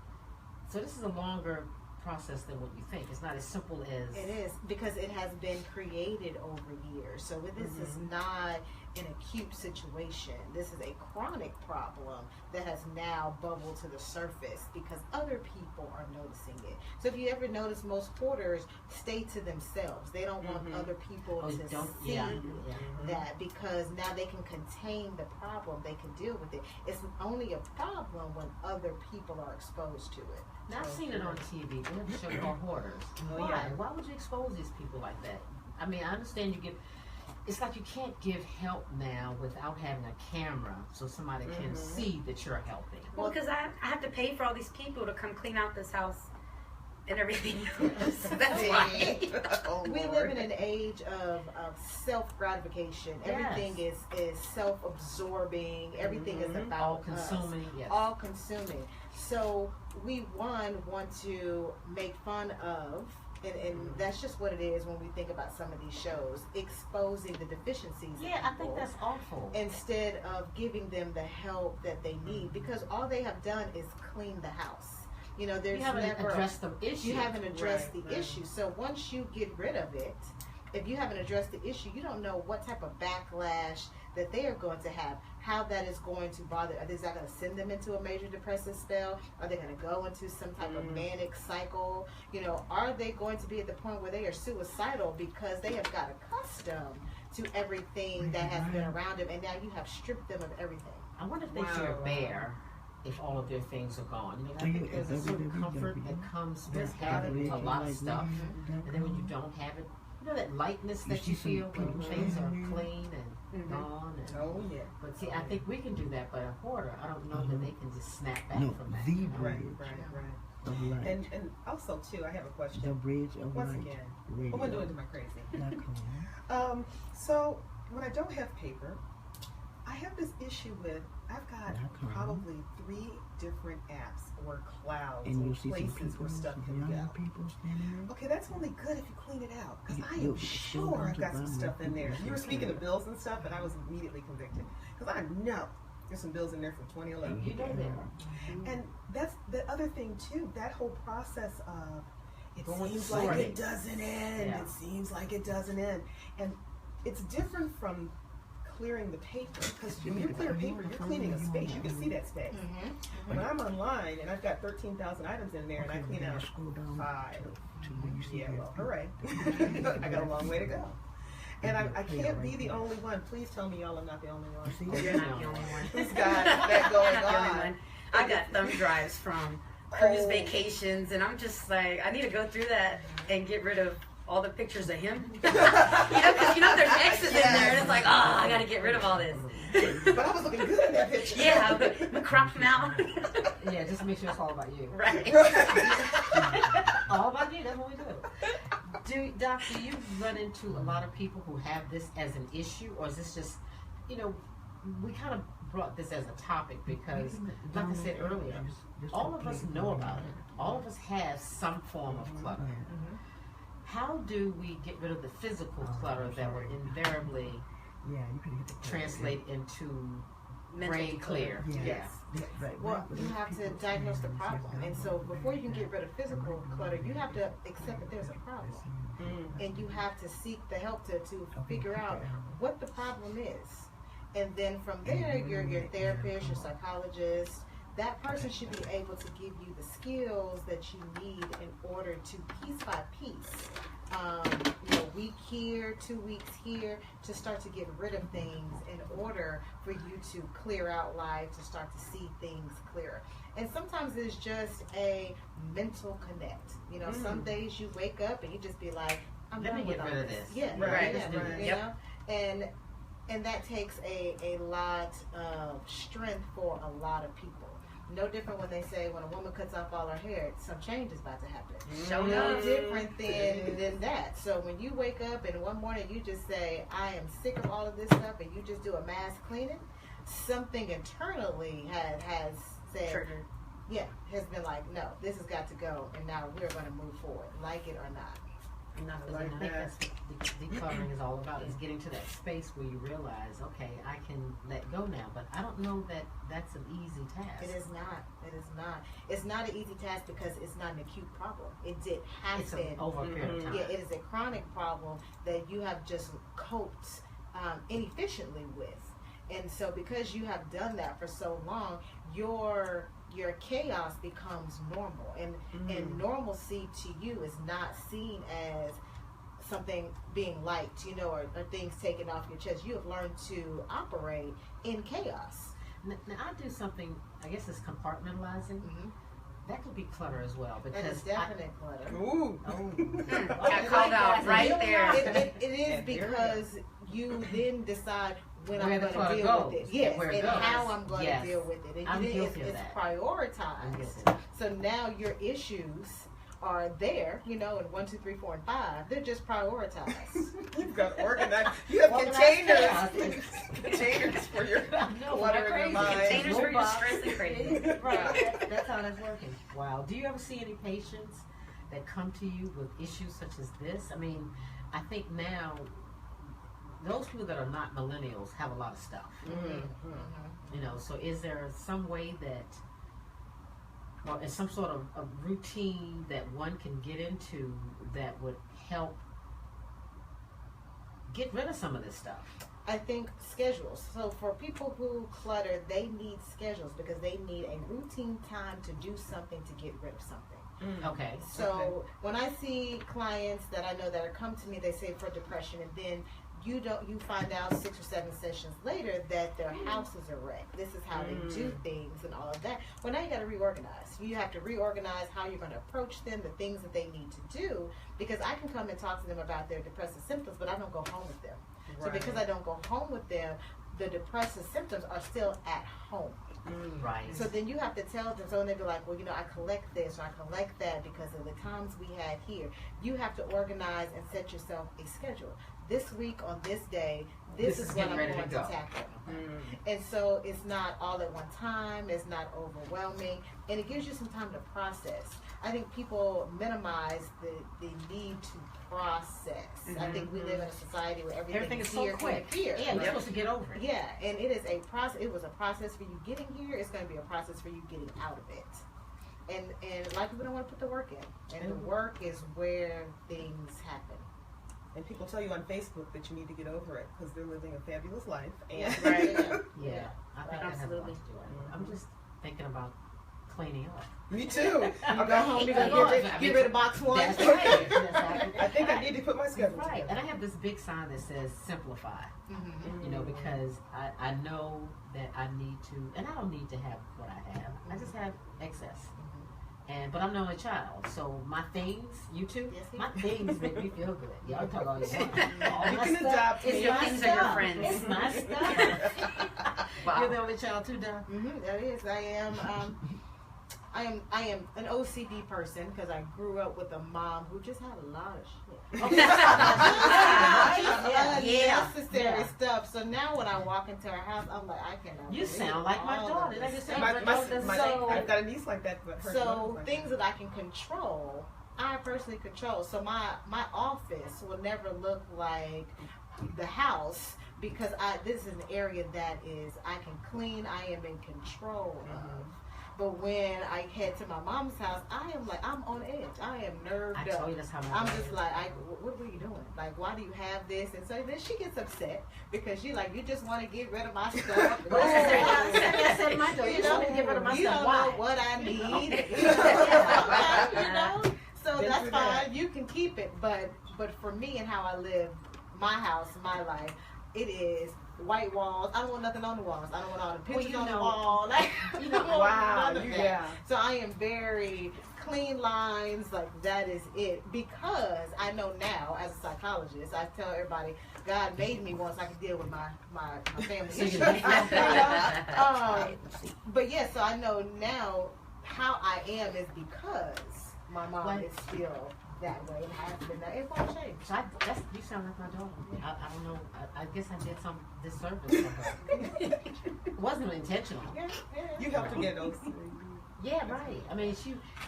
A: so this is a longer process than what you think. It's not as simple as
D: It is, because it has been created over years. So this is not an acute situation. This is a chronic problem that has now bubbled to the surface because other people are noticing it. So if you ever notice, most hoarders stay to themselves. They don't want other people to see that, because now they can contain the problem. They can deal with it. It's only a problem when other people are exposed to it.
A: Now, I've seen it on TV. They have a show called Hoarders. Why? Why would you expose these people like that? I mean, I understand you give. It's like you can't give help now without having a camera so somebody can see that you're helping.
B: Well, because I have to pay for all these people to come clean out this house and everything. That's why.
D: We live in an age of self-gratification. Everything is self-absorbing. Everything is about
A: all-consuming.
D: Yes. All-consuming. So we, want to make fun of, and that's just what it is when we think about some of these shows, exposing the deficiencies.
A: Yeah, I think that's awful.
D: Instead of giving them the help that they need, because all they have done is clean the house. You know, there's
A: you haven't
D: never
A: addressed the issue.
D: You haven't addressed the issue. So once you get rid of it, if you haven't addressed the issue, you don't know what type of backlash that they are going to have, how that is going to bother. Is that going to send them into a major depressive spell? Are they going to go into some type of manic cycle? You know, are they going to be at the point where they are suicidal because they have got accustomed to everything that has been around them, and now you have stripped them of everything?
A: I wonder if they feel bare if all of their things are gone. You know, I think there's a certain comfort that comes with having a lot of stuff, and then when you don't have it, you know that lightness that you feel when things are clean and gone. And, But see, I think we can do that, but a hoarder, I don't know that they can just snap back from that.
E: The
C: Right.
E: bridge.
C: And also too, I have a question.
E: The bridge of
C: Once
E: light.
C: again,
E: Radio.
C: what am I doing to my crazy?
E: .com.
C: So when I don't have paper, I have this issue with, I've got probably 3 different apps or clouds
E: And
C: or
E: you see some
C: places
E: people,
C: where stuff
E: some
C: can
E: young
C: go.
E: people standing there.
C: Okay, that's only good if you clean it out, because I am
E: You'll
C: sure I've got some
E: find
C: stuff in there.
E: people
C: You were
E: that
C: speaking
E: can.
C: of bills and stuff, and I was immediately convicted, because I know there's some bills in there from 2011.
A: You know that.
C: And that's the other thing too, that whole process of, it
A: Going
C: seems
A: sorting.
C: like it doesn't end,
A: Yeah.
C: it seems like it doesn't end. And it's different from clearing the paper, because when you clear paper, you're cleaning a space, you can see that space. When I'm online and I've got 13,000 items in there and I clean out 5, yeah, well, hooray. I got a long way to go. And I can't be the only one. Please tell me y'all I'm not the only one.
B: You're not the only one.
C: Who's got that going
B: Not the only
C: on?
B: one. I got thumb drives from cruise vacations, and I'm just like, I need to go through that and get rid of all the pictures of him. Because there's exes in there, and it's like, oh, I got to get rid of all this.
C: But I was looking good in that picture.
B: Yeah, but crop them out.
A: Yeah, just make sure it's all about you.
B: Right.
A: All about you, that's what we do. Doc, do you run into a lot of people who have this as an issue, or is this just, we kind of brought this as a topic because, like I said earlier, all of us know about it. All of us have some form of clutter. How do we get rid of the physical clutter that will invariably translate into brain clear?
E: Yes.
D: Well, you have to diagnose the problem. And so before you can get rid of physical clutter, you have to accept that there's a problem. And you have to seek the help to figure out what the problem is. And then from there, your therapist, your psychologist, that person should be able to give you the skills that you need in order to, piece by piece, week here, 2 weeks here, to start to get rid of things in order for you to clear out life, to start to see things clearer. And sometimes it's just a mental connect. Some days you wake up and you just be like, I'm
A: Let me
D: done with
A: get
D: all
A: rid of
D: this.
A: this.
D: Yeah,
B: Right.
D: You know? And that takes a lot of strength for a lot of people. No different when they say when a woman cuts off all her hair, some change is about to happen. No different than that. So when you wake up and one morning you just say, I am sick of all of this stuff, and you just do a mass cleaning, something internally has said,
B: Triggered.
D: has been like, no, this has got to go, and now we're going to move forward, like it or not.
B: enough is
C: like
B: enough.
A: I think that's what decluttering is all about, is getting to that space where you realize, okay, I can let go now. But I don't know that that's an easy task.
D: It is not. It is not. It's not an easy task because it's not an acute problem. It did
A: It's
D: happen.
A: over a period of time.
D: Yeah, it is a chronic problem that you have just coped inefficiently with. And so because you have done that for so long, your chaos becomes normal. And normalcy to you is not seen as something being liked, or things taken off your chest. You have learned to operate in chaos.
A: Now I do something, I guess it's compartmentalizing.
D: Mm-hmm.
A: That could be clutter as well,
D: And
A: because
D: it's definite clutter.
C: Ooh.
B: Got called out right there.
D: It is because you then decide when
A: Where
D: I'm
A: the
D: going
A: clutter
D: to deal
A: goes,
D: with it. Yes,
A: where it
D: and
A: goes.
D: how I'm going
A: Yes.
D: to deal with it. And
A: I'm guilty of
D: it's
A: that.
D: prioritized.
A: I'm guilty.
D: So now your issues are there, in 1, 2, 3, 4, and 5. They're just prioritized.
C: You've got organized. You have containers. Containers for your clutter in your mind.
B: Containers for your stress and crazy.
A: Right. That's how that's working. Wow. Do you ever see any patients that come to you with issues such as this? I mean, I think now those people that are not millennials have a lot of stuff. So is there some way that, or is some sort of a routine that one can get into that would help get rid of some of this stuff?
D: I think schedules. So for people who clutter, they need schedules because they need a routine time to do something to get rid of something.
A: Okay.
D: So when I see clients that I know that are come to me, they say for depression, and then you find out 6 or 7 sessions later that their house is a wreck. This is how they do things and all of that. Well, now you got to reorganize. You have to reorganize how you're going to approach them, the things that they need to do, because I can come and talk to them about their depressive symptoms, but I don't go home with them. So because I don't go home with them, the depressive symptoms are still at home.
A: Right.
D: So then you have to tell them, so they be like, well, I collect this or I collect that because of the times we had here. You have to organize and set yourself a schedule. This week on this day, this is what I'm going to tackle. And so it's not all at one time, it's not overwhelming, and it gives you some time to process. I think people minimize the need to process. I think we live in a society where everything is
A: so
D: here,
A: quick.
D: Here.
A: Yeah, you're supposed to get over it.
D: Yeah, and it is a process. It was a process for you getting here. It's going to be a process for you getting out of it. And a lot of people don't want to put the work in. And the work is where things happen.
C: And people tell you on Facebook that you need to get over it because they're living a fabulous life. And
A: I think I have a lot
B: Absolutely.
A: to do with it. I'm just thinking about cleaning up.
C: Me too.
D: I'll go home. You're going to get rid of box 1.
A: That's right. That's
C: I think I need to put my schedule
A: right.
C: together.
A: And I have this big sign that says simplify. Because I know that I need to, and I don't need to have what I have. I just have excess. But I'm the only child, so my things, you too, my things make me feel good. Y'all talk all this.
C: You can adopt
B: It's
C: me.
B: your things are your friends.
A: It's my stuff. You're the only child too, Don?
D: That is. I am an OCD person because I grew up with a mom who just had a lot of shit. Unnecessary stuff. So now when I walk into her house, I'm like, I cannot.
A: You sound like my daughter. Like you said,
C: I've got a niece like that. But her
D: things that I can control, I personally control. So my office will never look like the house because this is an area that is I can clean. I am in control of. But when I head to my mom's house, I'm on edge. I am nerved up.
A: I told you that's how
D: I'm just like, what were you doing? Like, why do you have this? And so then she gets upset because she's like, you just want to get rid of my stuff. You don't know what I need. So that's fine. You can keep it. But for me and how I live, my house, my life, it is white walls. I don't want nothing on the walls. I don't want all the pictures on the wall.
C: Wow.
D: So I am very clean lines. Like that is it. Because I know now, as a psychologist, I tell everybody, God made me once I could deal with my family issues. But yeah, so I know now how I am is because my mom is still that way. It has been that. It won't change.
A: You sound like my daughter. I don't know. I guess I did some disservice for her. It wasn't intentional.
C: You have to get those.
A: Yeah, right. I mean,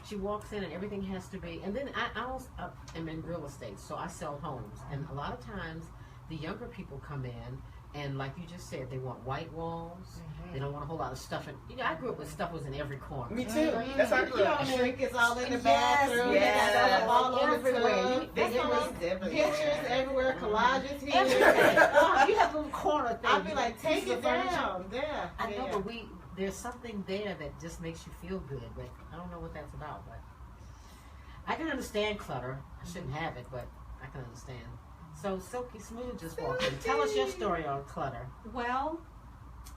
A: she walks in and everything has to be. And then I also am in real estate, so I sell homes. And a lot of times, the younger people come in, and like you just said, they want white walls. They don't want a whole lot of stuff. And you know, I grew up with stuff was in every corner.
C: Me too. That's how I grew up.
D: Trinkets all in the bathroom.
A: Yes.
D: All over
A: Everywhere.
D: Pictures everywhere. Collages here.
A: You have a little corner thing.
D: I'd be like, take it down. Yeah.
A: I know, but there's something there that just makes you feel good, but I don't know what that's about. But I can understand clutter. I shouldn't have it, but I can understand. So Silky Smooth just walked in. Tell us your story on clutter.
G: Well,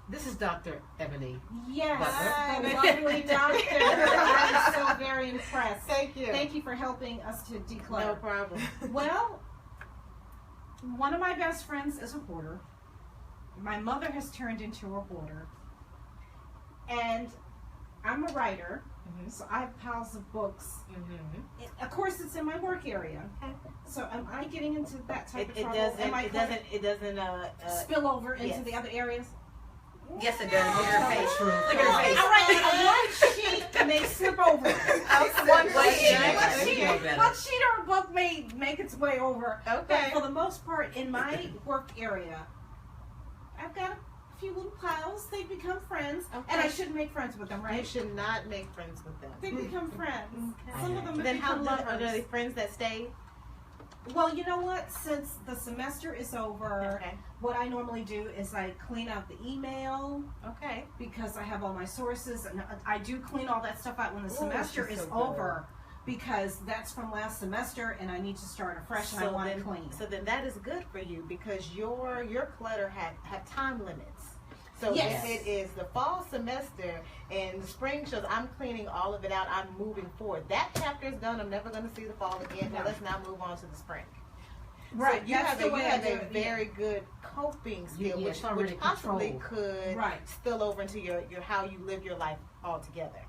A: This is Dr. Ebony.
G: yes,
A: Butler.
G: the lovely doctor. I'm so very impressed.
D: Thank you.
G: Thank you for helping us to declutter.
A: No problem.
G: Well, one of my best friends is a hoarder. My mother has turned into a hoarder. And I'm a writer, so I have piles of books. Of course, it's in my work area. So am I getting into that type of trouble?
D: It doesn't
G: spill over into
D: yes.
G: the other areas?
B: Yes, it does. Look at her face.
A: True.
B: Look at her face.
G: I write one sheet and they slip over. One sheet or a book may make its way over.
D: Okay.
G: But for the most part, in my work area, I've got a few little piles. They become friends.
D: Okay.
G: And I shouldn't make friends with them,
D: You
G: right?
D: should not make friends with them.
G: They become friends.
A: Okay.
G: Some of them
D: Then how
G: become
D: long are
G: lovers.
D: they friends that stay?
G: Well, you know what? Since the semester is over,
D: Okay.
G: what I normally do is I clean out the email
D: Okay.
G: because I have all my sources, and I do clean all that stuff out when the semester
D: she's
G: is
D: so good.
G: over because that's from last semester, and I need to start afresh, and I want it clean.
D: So then that is good for you because your clutter have time limits. So
G: Yes.
D: if it is the fall semester and the spring shows, I'm cleaning all of it out. I'm moving forward. That chapter is done. I'm never going to see the fall again. Now let's now move on to the spring.
G: Right,
D: So you
G: that's
D: have
G: the
D: a,
G: way
D: you
G: I
D: have
G: do
D: a
G: it.
D: very good coping skill,
A: Yeah, it's already
D: which possibly
A: controlled.
D: could
G: Right.
D: spill over into your how you live your life altogether.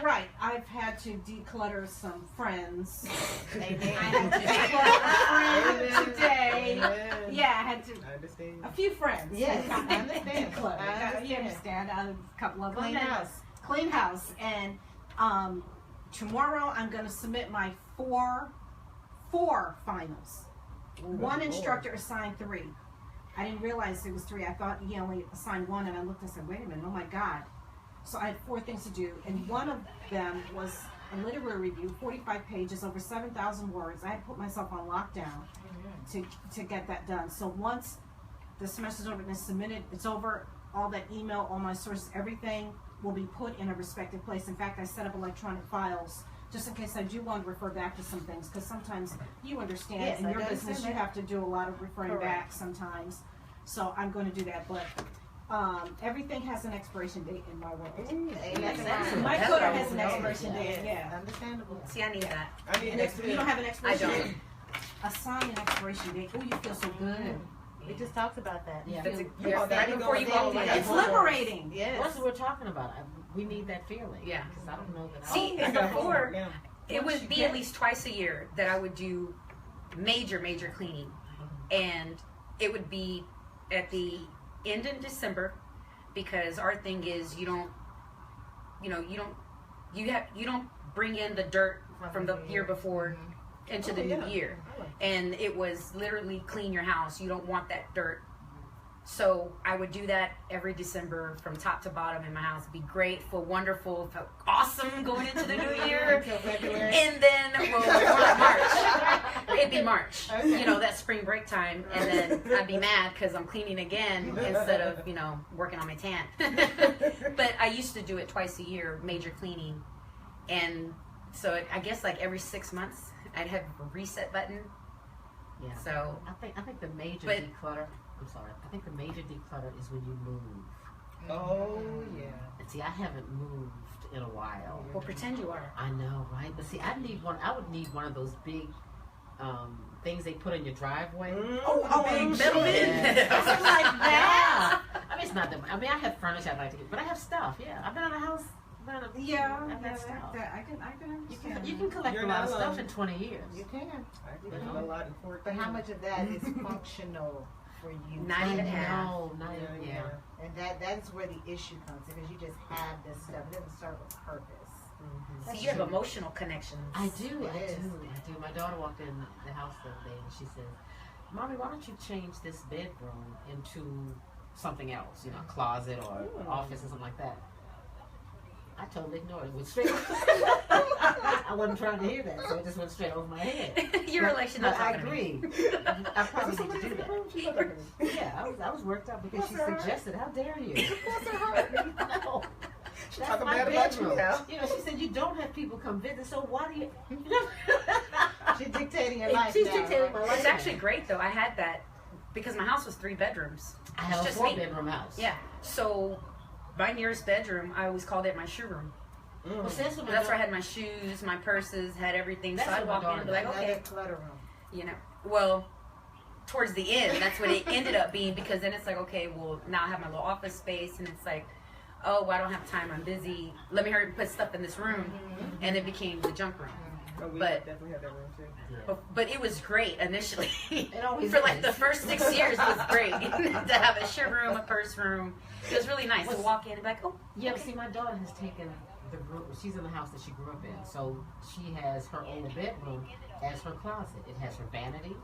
G: Right, I've had to declutter some friends. I
D: Amen.
G: had to declutter a friend today.
C: Amen.
G: Yeah, I had to.
C: I understand.
G: A few friends.
D: Yes, I understand.
G: Declutter.
D: I understand.
G: You understand? A couple of
D: Clean
G: them.
D: house.
G: Clean house. And tomorrow I'm going to submit my four finals. One instructor assigned 3. I didn't realize it was 3. I thought he only assigned 1, and I looked and said, wait a minute, oh my God. So I had 4 things to do, and one of them was a literary review, 45 pages, over 7,000 words. I had put myself on lockdown to get that done. So once the semester's over and it's submitted, it's over, all that email, all my sources, everything will be put in a respective place. In fact, I set up electronic files just in case I do want to refer back to some things, because sometimes you understand
D: Yes,
G: in
D: I
G: your
D: do
G: business
D: understand
G: you have to do a lot of referring
D: Correct.
G: back sometimes. So I'm going to do that, but everything has an expiration date in my world.
D: That's
A: excellent.
G: My
A: That's
G: Clutter
A: what I
G: has
A: was
G: an
A: noticing.
G: expiration date,
D: Yes,
G: yeah.
D: understandable.
B: See, I need that.
C: I need
G: And
C: next
G: you don't have an
B: I
G: expiration
B: don't.
G: date? Assign an expiration date. Oh, you feel so good.
D: We just talked about that.
A: Yeah.
B: That's
C: You
B: yeah,
C: know that
B: right before you walk in.
G: It's liberating.
D: Yes.
A: That's what we're talking about. We need that feeling.
B: Yeah.
A: Because I don't know that.
B: See,
C: I got
B: before,
C: yeah.
B: it would be at least twice a year that I would do major cleaning, and it would be at the end of December, because our thing is you don't bring in the dirt from the year before into the new year, and it was literally clean your house. You don't want that dirt. So I would do that every December from top to bottom in my house. It'd be grateful, wonderful, felt awesome going into the new year.
D: Until February.
B: And then, well, more like March. It'd be March.
D: Okay.
B: You know, that spring break time. And then I'd be mad because I'm cleaning again instead of, working on my tan. But I used to do it twice a year, major cleaning. And so I guess like every 6 months, I'd have a reset button.
A: Yeah.
B: So,
A: I think the major
B: But-
A: declutter. I'm sorry. I think the major declutter is when you move.
C: Oh yeah.
A: And see, I haven't moved in a while.
B: well, pretend you are.
A: I know, right? But see, I would need one of those big things they put in your driveway.
B: Big metal bin.
A: Something like that. I mean, it's not that. I mean, I have furniture I'd like to get, but I have stuff. Yeah, I've been in a house.
G: Yeah,
A: I've got stuff.
G: I can understand.
A: You can collect
C: You're
A: a lot
C: not
A: of stuff
C: alone.
A: in 20 years.
D: You can.
C: I did a lot in 14.
D: But how much of that is functional for you.
B: Not
D: to
B: even
D: have.
B: half.
A: No, not even, yeah.
D: And that's where the issue comes, because you just have this stuff. It doesn't serve a purpose.
B: So you have emotional connections.
A: I do.
D: It is.
A: My daughter walked in the house the other day and she said, "Mommy, why don't you change this bedroom into something else? You know, a closet or an office or something like that." I totally ignored it. Went straight. I wasn't trying to hear that, so it just went straight over my head.
B: Your relation.
A: But I agree. I probably need to do that. Yeah, I was worked up because she suggested, "How dare you?" No.
C: She's
A: That's
C: talking
A: my
C: bad about you
A: bedroom.
C: now.
A: You know, she said you don't have people come visit, so why do you? You know,
D: She's dictating your life.
A: she's
D: now,
A: dictating my
D: right?
A: life.
B: It's actually great though. I had that because my house was 3 bedrooms.
A: I have
B: It's
A: a
B: just me.
A: 4-bedroom house.
B: Yeah. So my nearest bedroom, I always called it my shoe room.
A: Well, see, that's what my
B: That's where I
A: daughter-
B: had my shoes, my purses, had everything.
A: That's
B: so I'd
A: what my
B: walk in and be like,
A: daughter
B: okay,
D: Another clutter room.
B: you know. Well, towards the end, that's what it ended up being, because then it's like, okay, well, now I have my little office space, and it's like, oh, well, I don't have time, I'm busy. Let me hurry and put stuff in this room, and it became the junk room.
C: Oh, we
B: But-
C: definitely have that room too.
A: Yeah.
B: But it was great initially.
A: It always
B: For like
A: is.
B: the first 6 years was great to have a shoe room, a purse room. It was really nice to walk in and be like, oh,
A: Yeah, but
B: okay.
A: see, my daughter has taken the room. She's in the house that she grew up in, so she has her old bedroom as her closet. It has her vanity.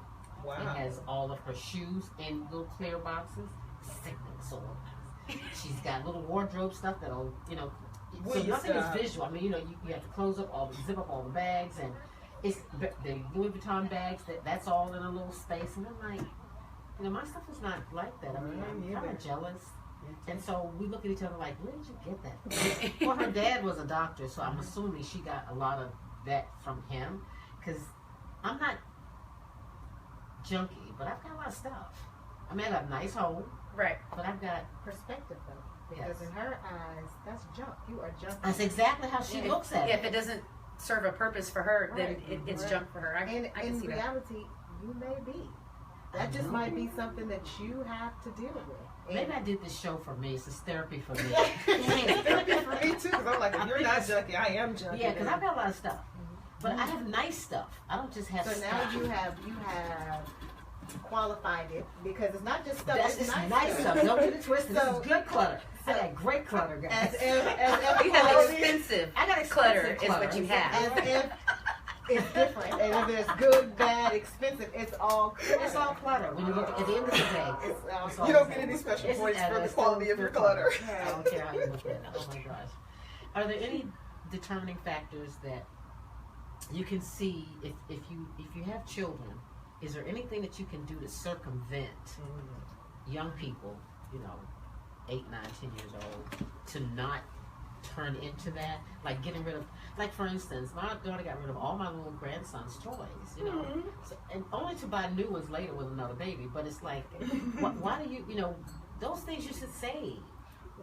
C: Wow.
A: It has all of her shoes in little clear boxes. Sickening, so she's got little wardrobe stuff that'll, you know. So
C: Will you
A: nothing
C: stop?
A: is visual. I mean, you know, you have to close up all, zip up all the bags, and it's the Louis Vuitton bags. That's all in a little space, and I'm like, you know, my stuff is not like that. I mean, I'm
C: Me
A: kind
C: either.
A: of jealous. And so we look at each other like, where did you get that? Well, her dad was a doctor, so I'm assuming she got a lot of that from him. Because I'm not junky, but I've got a lot of stuff. I mean, I got a nice home,
B: Right.
A: but I've got.
D: Perspective, though. Because
A: Yes.
D: in her eyes, that's junk. You are junk.
A: That's exactly how she looks at
B: Yeah,
A: it.
B: if it doesn't serve a purpose for her, then
D: Right.
B: it's
D: Right.
B: junk for her. I
D: And
B: can
D: in
B: see that.
D: reality, you may be. That just might be something that you have to deal with. And
A: Maybe I did this show for me. It's therapy for me.
C: Therapy for me too, because I'm like, you're not junky, I am junky.
A: Yeah, because I've got a lot of stuff. But I have nice stuff. I don't just have
D: so
A: stuff.
D: now you have qualified it, because it's not just stuff.
A: That's
D: it's
A: just nice stuff. Don't get it twisted.
D: So-
A: This is good clutter. I
D: so-
A: got great clutter, guys.
D: As if
B: You have
D: quality-
B: expensive
A: I got
B: clutter
A: expensive
B: is
A: clutter.
B: what you have.
D: as if it's different, and if there's good, bad, expensive, it's all clutter.
A: It's all clutter. When you look at the end of the day,
D: It's all
A: it's all
C: You don't
A: the
C: get
A: same.
C: any special
A: It's-
C: points for the
A: it's
C: quality
A: still
C: of your
A: good
C: clutter.
A: I don't care how you look at it. Oh my gosh. Are there any determining factors that you can see if you have children? Is there anything that you can do to circumvent young people, you know, 8, 9, 10 years old, to not turn into that? Like getting rid of, like for instance, my daughter got rid of all my little grandson's toys, you know, so, and only to buy new ones later with another baby. But it's like, why do you know, those things you should save.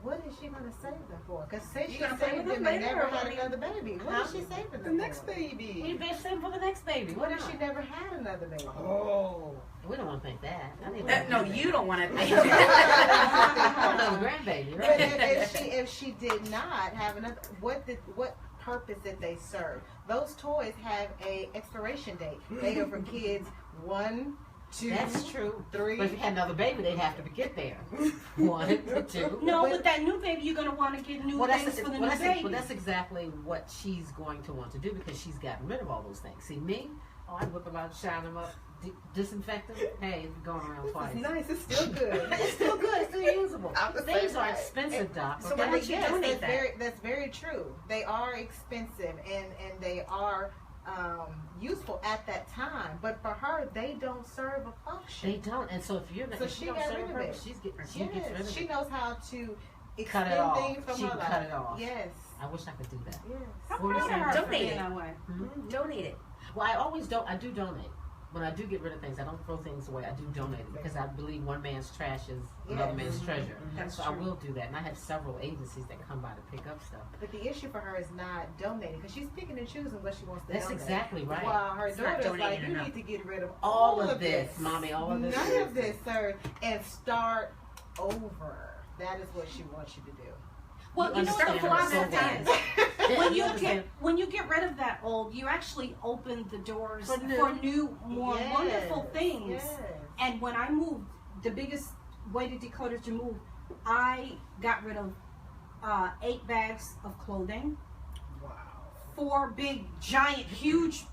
D: What is she going to save them for? Because say
B: You
D: she
B: gonna play
D: saved
B: with
D: them
B: them
D: and
B: later,
D: never
B: or
D: had
B: what?
D: another baby. What is she saving them
C: The next
D: for?
C: baby.
A: We best save for the next baby.
D: What
A: What
D: if she never had another baby?
C: Oh.
A: We don't want to think that. I didn't
B: No, you don't want to think.
A: Another grandbaby,
D: But
A: right?
D: if she did not have another, what purpose did they serve? Those toys have a expiration date. They are for kids 1, 2,
A: That's true.
D: 3.
A: But if you had another baby, they'd have to get there. 1, 2.
G: No,
D: But-
G: with that new baby, you're gonna want to get new things for the new baby.
A: Well, that's exactly what she's going to want to do because she's gotten rid of all those things. See, me, I whip them out, shine them up, disinfect them. Hey, it's going around twice.
C: It's nice, it's still good.
A: It's still good. It's still usable.
C: I'm the
A: Things
C: same
A: are
C: way.
A: expensive, Doc.
B: So
A: okay?
B: why would you donate that?
D: That's very true. They are expensive and they are useful at that time. But for her, they don't serve a function.
A: They don't, and so if you're not,
D: So
A: if
D: she
A: don't
D: got
A: serve
D: rid of
A: purpose,
D: it.
A: she gets rid
D: Yes,
A: of
D: she
A: it.
D: knows how to
A: Cut it
D: expend
A: off.
D: things from
A: She
D: her
A: can
D: life.
A: cut it off.
D: Yes.
A: I wish I could do that.
D: Yes.
G: I'm
A: What
G: proud
A: is
G: of
A: that?
G: her for
B: Donate
G: being
B: it.
G: that way.
B: Donate it.
A: Well, I always don't. I do donate. When I do get rid of things, I don't throw things away. I do donate it because I believe one man's trash is another
D: Yes.
A: man's treasure.
B: That's
A: So
B: true.
A: I will do that. And I have several agencies that come by to pick up stuff.
D: But the issue for her is not donating because she's picking and choosing what she wants to
A: That's
D: donate.
A: exactly right.
D: While her
B: It's not
D: daughter's like,
B: donating
D: you
B: enough.
D: need to get rid of
A: All of this, mommy, all of this.
D: None of this, sir, and start over. That is what she wants you to do.
G: Well, you know what the
A: understand her so
G: philosophy
A: well.
G: is. When you
A: understand.
G: get when you get rid of that old, you actually open the doors
A: For
G: for
A: new.
G: new, more
D: Yes.
G: wonderful things.
D: Yes.
G: And when I moved the biggest way to declutter is to move. I got rid of 8 bags of clothing.
C: Wow.
G: 4 big, giant, huge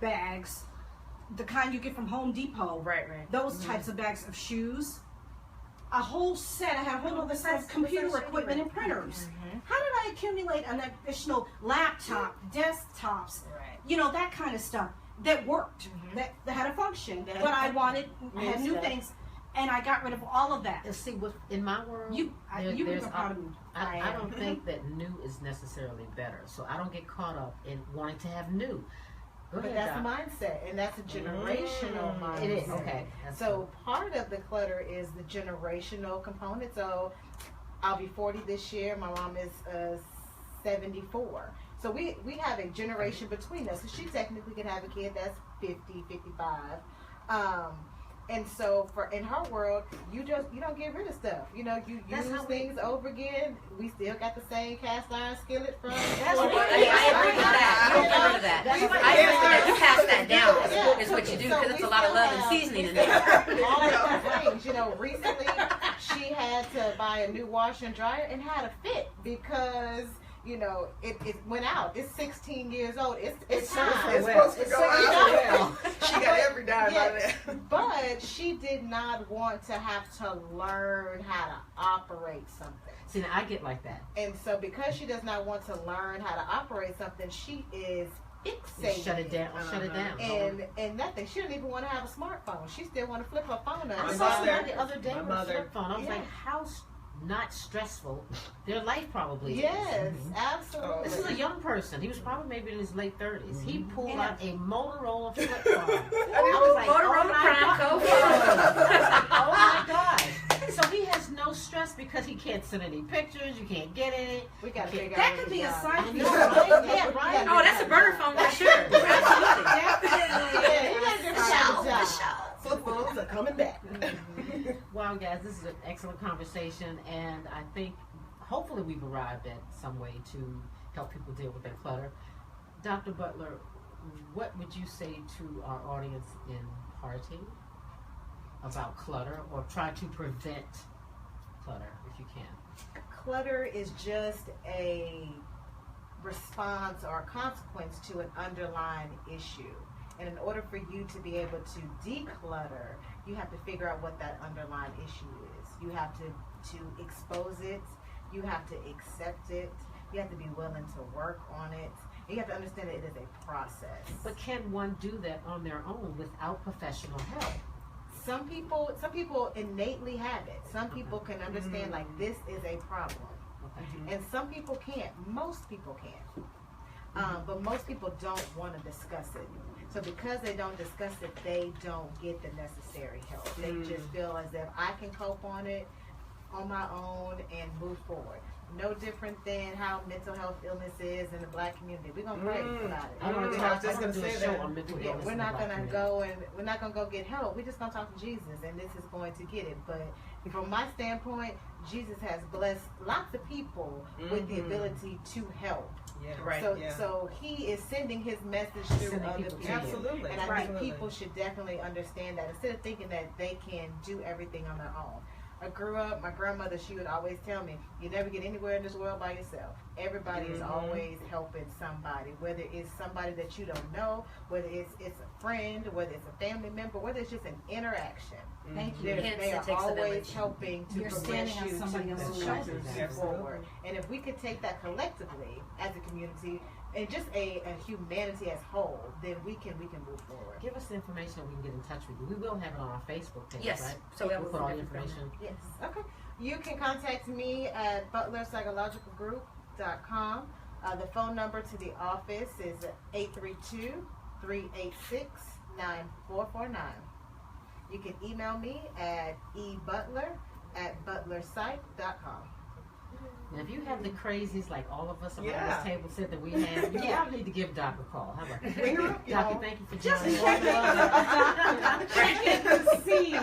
G: bags, the kind you get from Home Depot.
B: Right.
G: Those types of bags of shoes. A whole set. I had a whole other set of computer equipment and printers. How did I accumulate an additional laptop, desktops, you know, that kind of stuff that worked, that had a function, but I wanted, I had new things, and I got rid of all of that.
A: And see, what in my world,
G: You would be proud of me.
A: I don't think that new is necessarily better. So I don't get caught up in wanting to have new. Go
D: But
A: ahead,
D: that's a
A: Doc.
D: mindset, and that's a generational mindset.
A: It is, okay. That's
D: So part of the clutter is the generational component. So I'll be 40 this year. My mom is 74. So we have a generation between us. So she technically could have a kid that's 50, 55. And so for in her world, you don't get rid of stuff. You know, you
A: That's
D: use
A: how
D: things over again. We still got the same cast iron skillet from.
A: That's
B: I
A: what
B: agree with that. You don't get rid of that.
A: That's what
B: I agree with that. You pass that down.
D: Yeah.
B: Is what you do
D: So
B: because it's
D: we
B: a lot of
D: still
B: love and
D: have-
B: seasoning
D: we
B: in
D: still
B: there.
D: have all of those things. You know, recently she had to buy a new washer and dryer and had a fit because, you know, it went out. It's 16 years old. It's time.
C: It's supposed to go out. She got every dime out of
D: Yeah,
C: that.
D: but she did not want to have to learn how to operate something.
A: See, now I get like that.
D: And so because she does not want to learn how to operate something, she is fixated.
A: Shut it down. Shut it down.
D: And nothing. She didn't even want to have a smartphone. She still want to flip her phone
A: I
D: up.
A: saw
C: mother-
A: somebody the other day
C: my
A: with a
C: mother-
A: flip phone. I was
D: Yeah.
A: like, how not stressful their life probably is.
D: Yes, absolutely.
A: This is a young person. He was probably maybe in his late 30s. He pulled
G: Yeah.
A: out a Motorola flip phone. I
C: I
A: was like,
B: Motorola
A: oh my
B: Prime
A: God. Oh my God. So he has no stress because he can't send any pictures. You can't get any.
D: We got to
A: Okay.
D: figure
G: That
D: out
G: could
D: his
G: be a
D: job.
G: side
A: I
G: piece.
A: know, right? Yeah, right.
B: Oh, that's a burner phone for sure. Absolutely.
D: Yeah, he got a different type of job.
C: Flip phones are coming back.
A: Wow, guys, this is an excellent conversation, and I think hopefully we've arrived at some way to help people deal with their clutter. Dr. Butler, what would you say to our audience in Hoarding about clutter, or try to prevent clutter if you can?
D: Clutter is just a response or a consequence to an underlying issue. And in order for you to be able to declutter, you have to figure out what that underlying issue is. You have to expose it. You have to accept it. You have to be willing to work on it. And you have to understand that it is a process.
A: But can one do that on their own without professional help?
D: Some people innately have it. Some people can understand like this is a problem.
A: Okay.
D: And some people can't. Most people can't. But most people don't want to discuss it. So because they don't discuss it, they don't get the necessary help. They just feel as if I can cope on it on my own and move forward. No different than how mental health illness is in the Black community. We're gonna pray about it.
A: I want to
C: I was just
A: do
C: gonna
A: a
C: say
A: show
C: that.
A: on mental
D: Yeah,
A: illness.
D: we're
A: in the
D: not
A: Black
D: gonna
A: community.
D: we're not gonna go get help. We're just gonna talk to Jesus, and this is going to get it. But from my standpoint, Jesus has blessed lots of people with the ability to help.
C: Yeah,
B: Right.
D: So he is sending his message through
A: Sending
D: other
A: people to
D: people.
A: you.
C: Absolutely.
D: And I
G: Right.
D: think people should definitely understand that instead of thinking that they can do everything on their own. I grew up, my grandmother, she would always tell me, you never get anywhere in this world by yourself. Everybody is always helping somebody, whether it's somebody that you don't know, whether it's a friend, whether it's a family member, whether it's just an interaction.
G: Thank you.
B: Hence,
D: They
B: it
D: are
B: takes a
D: always
B: village.
D: helping to
G: You're
D: progress
G: standing on
D: you
G: somebody
D: to
G: else's
D: move
C: shoulders.
D: forward. And if we could take that collectively as a community and just a humanity as whole, then we can move forward.
A: Give us the information and we can get in touch with you. We will have it on our Facebook page,
B: Yes.
A: right?
B: So that
A: We'll
B: will
A: put all the
B: be different.
A: information.
D: Yes. Okay. You can contact me at butlerpsychologicalgroup.com. The phone number to the office is 832-386-9449. You can email me at ebutler@butlerpsych.com.
A: Now, if you have the crazies like all of us around
C: Yeah.
A: this table said that we have, you probably need to give Doc a call. How about that?
C: Bring her up,
A: Doc,
C: y'all.
A: thank you for
G: Just
A: joining
G: check
A: us.
G: it. See.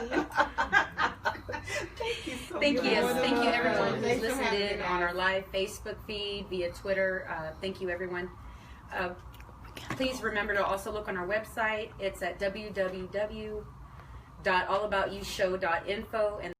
B: Thank you.
C: You're
B: Thank you,
C: welcome.
B: everyone who's
D: Thanks for
B: listened
D: having
B: in
D: me,
B: on
D: guys.
B: our live Facebook feed, via Twitter. Thank you, everyone. Please remember to also look on our website. It's at allaboutyouShow.info, and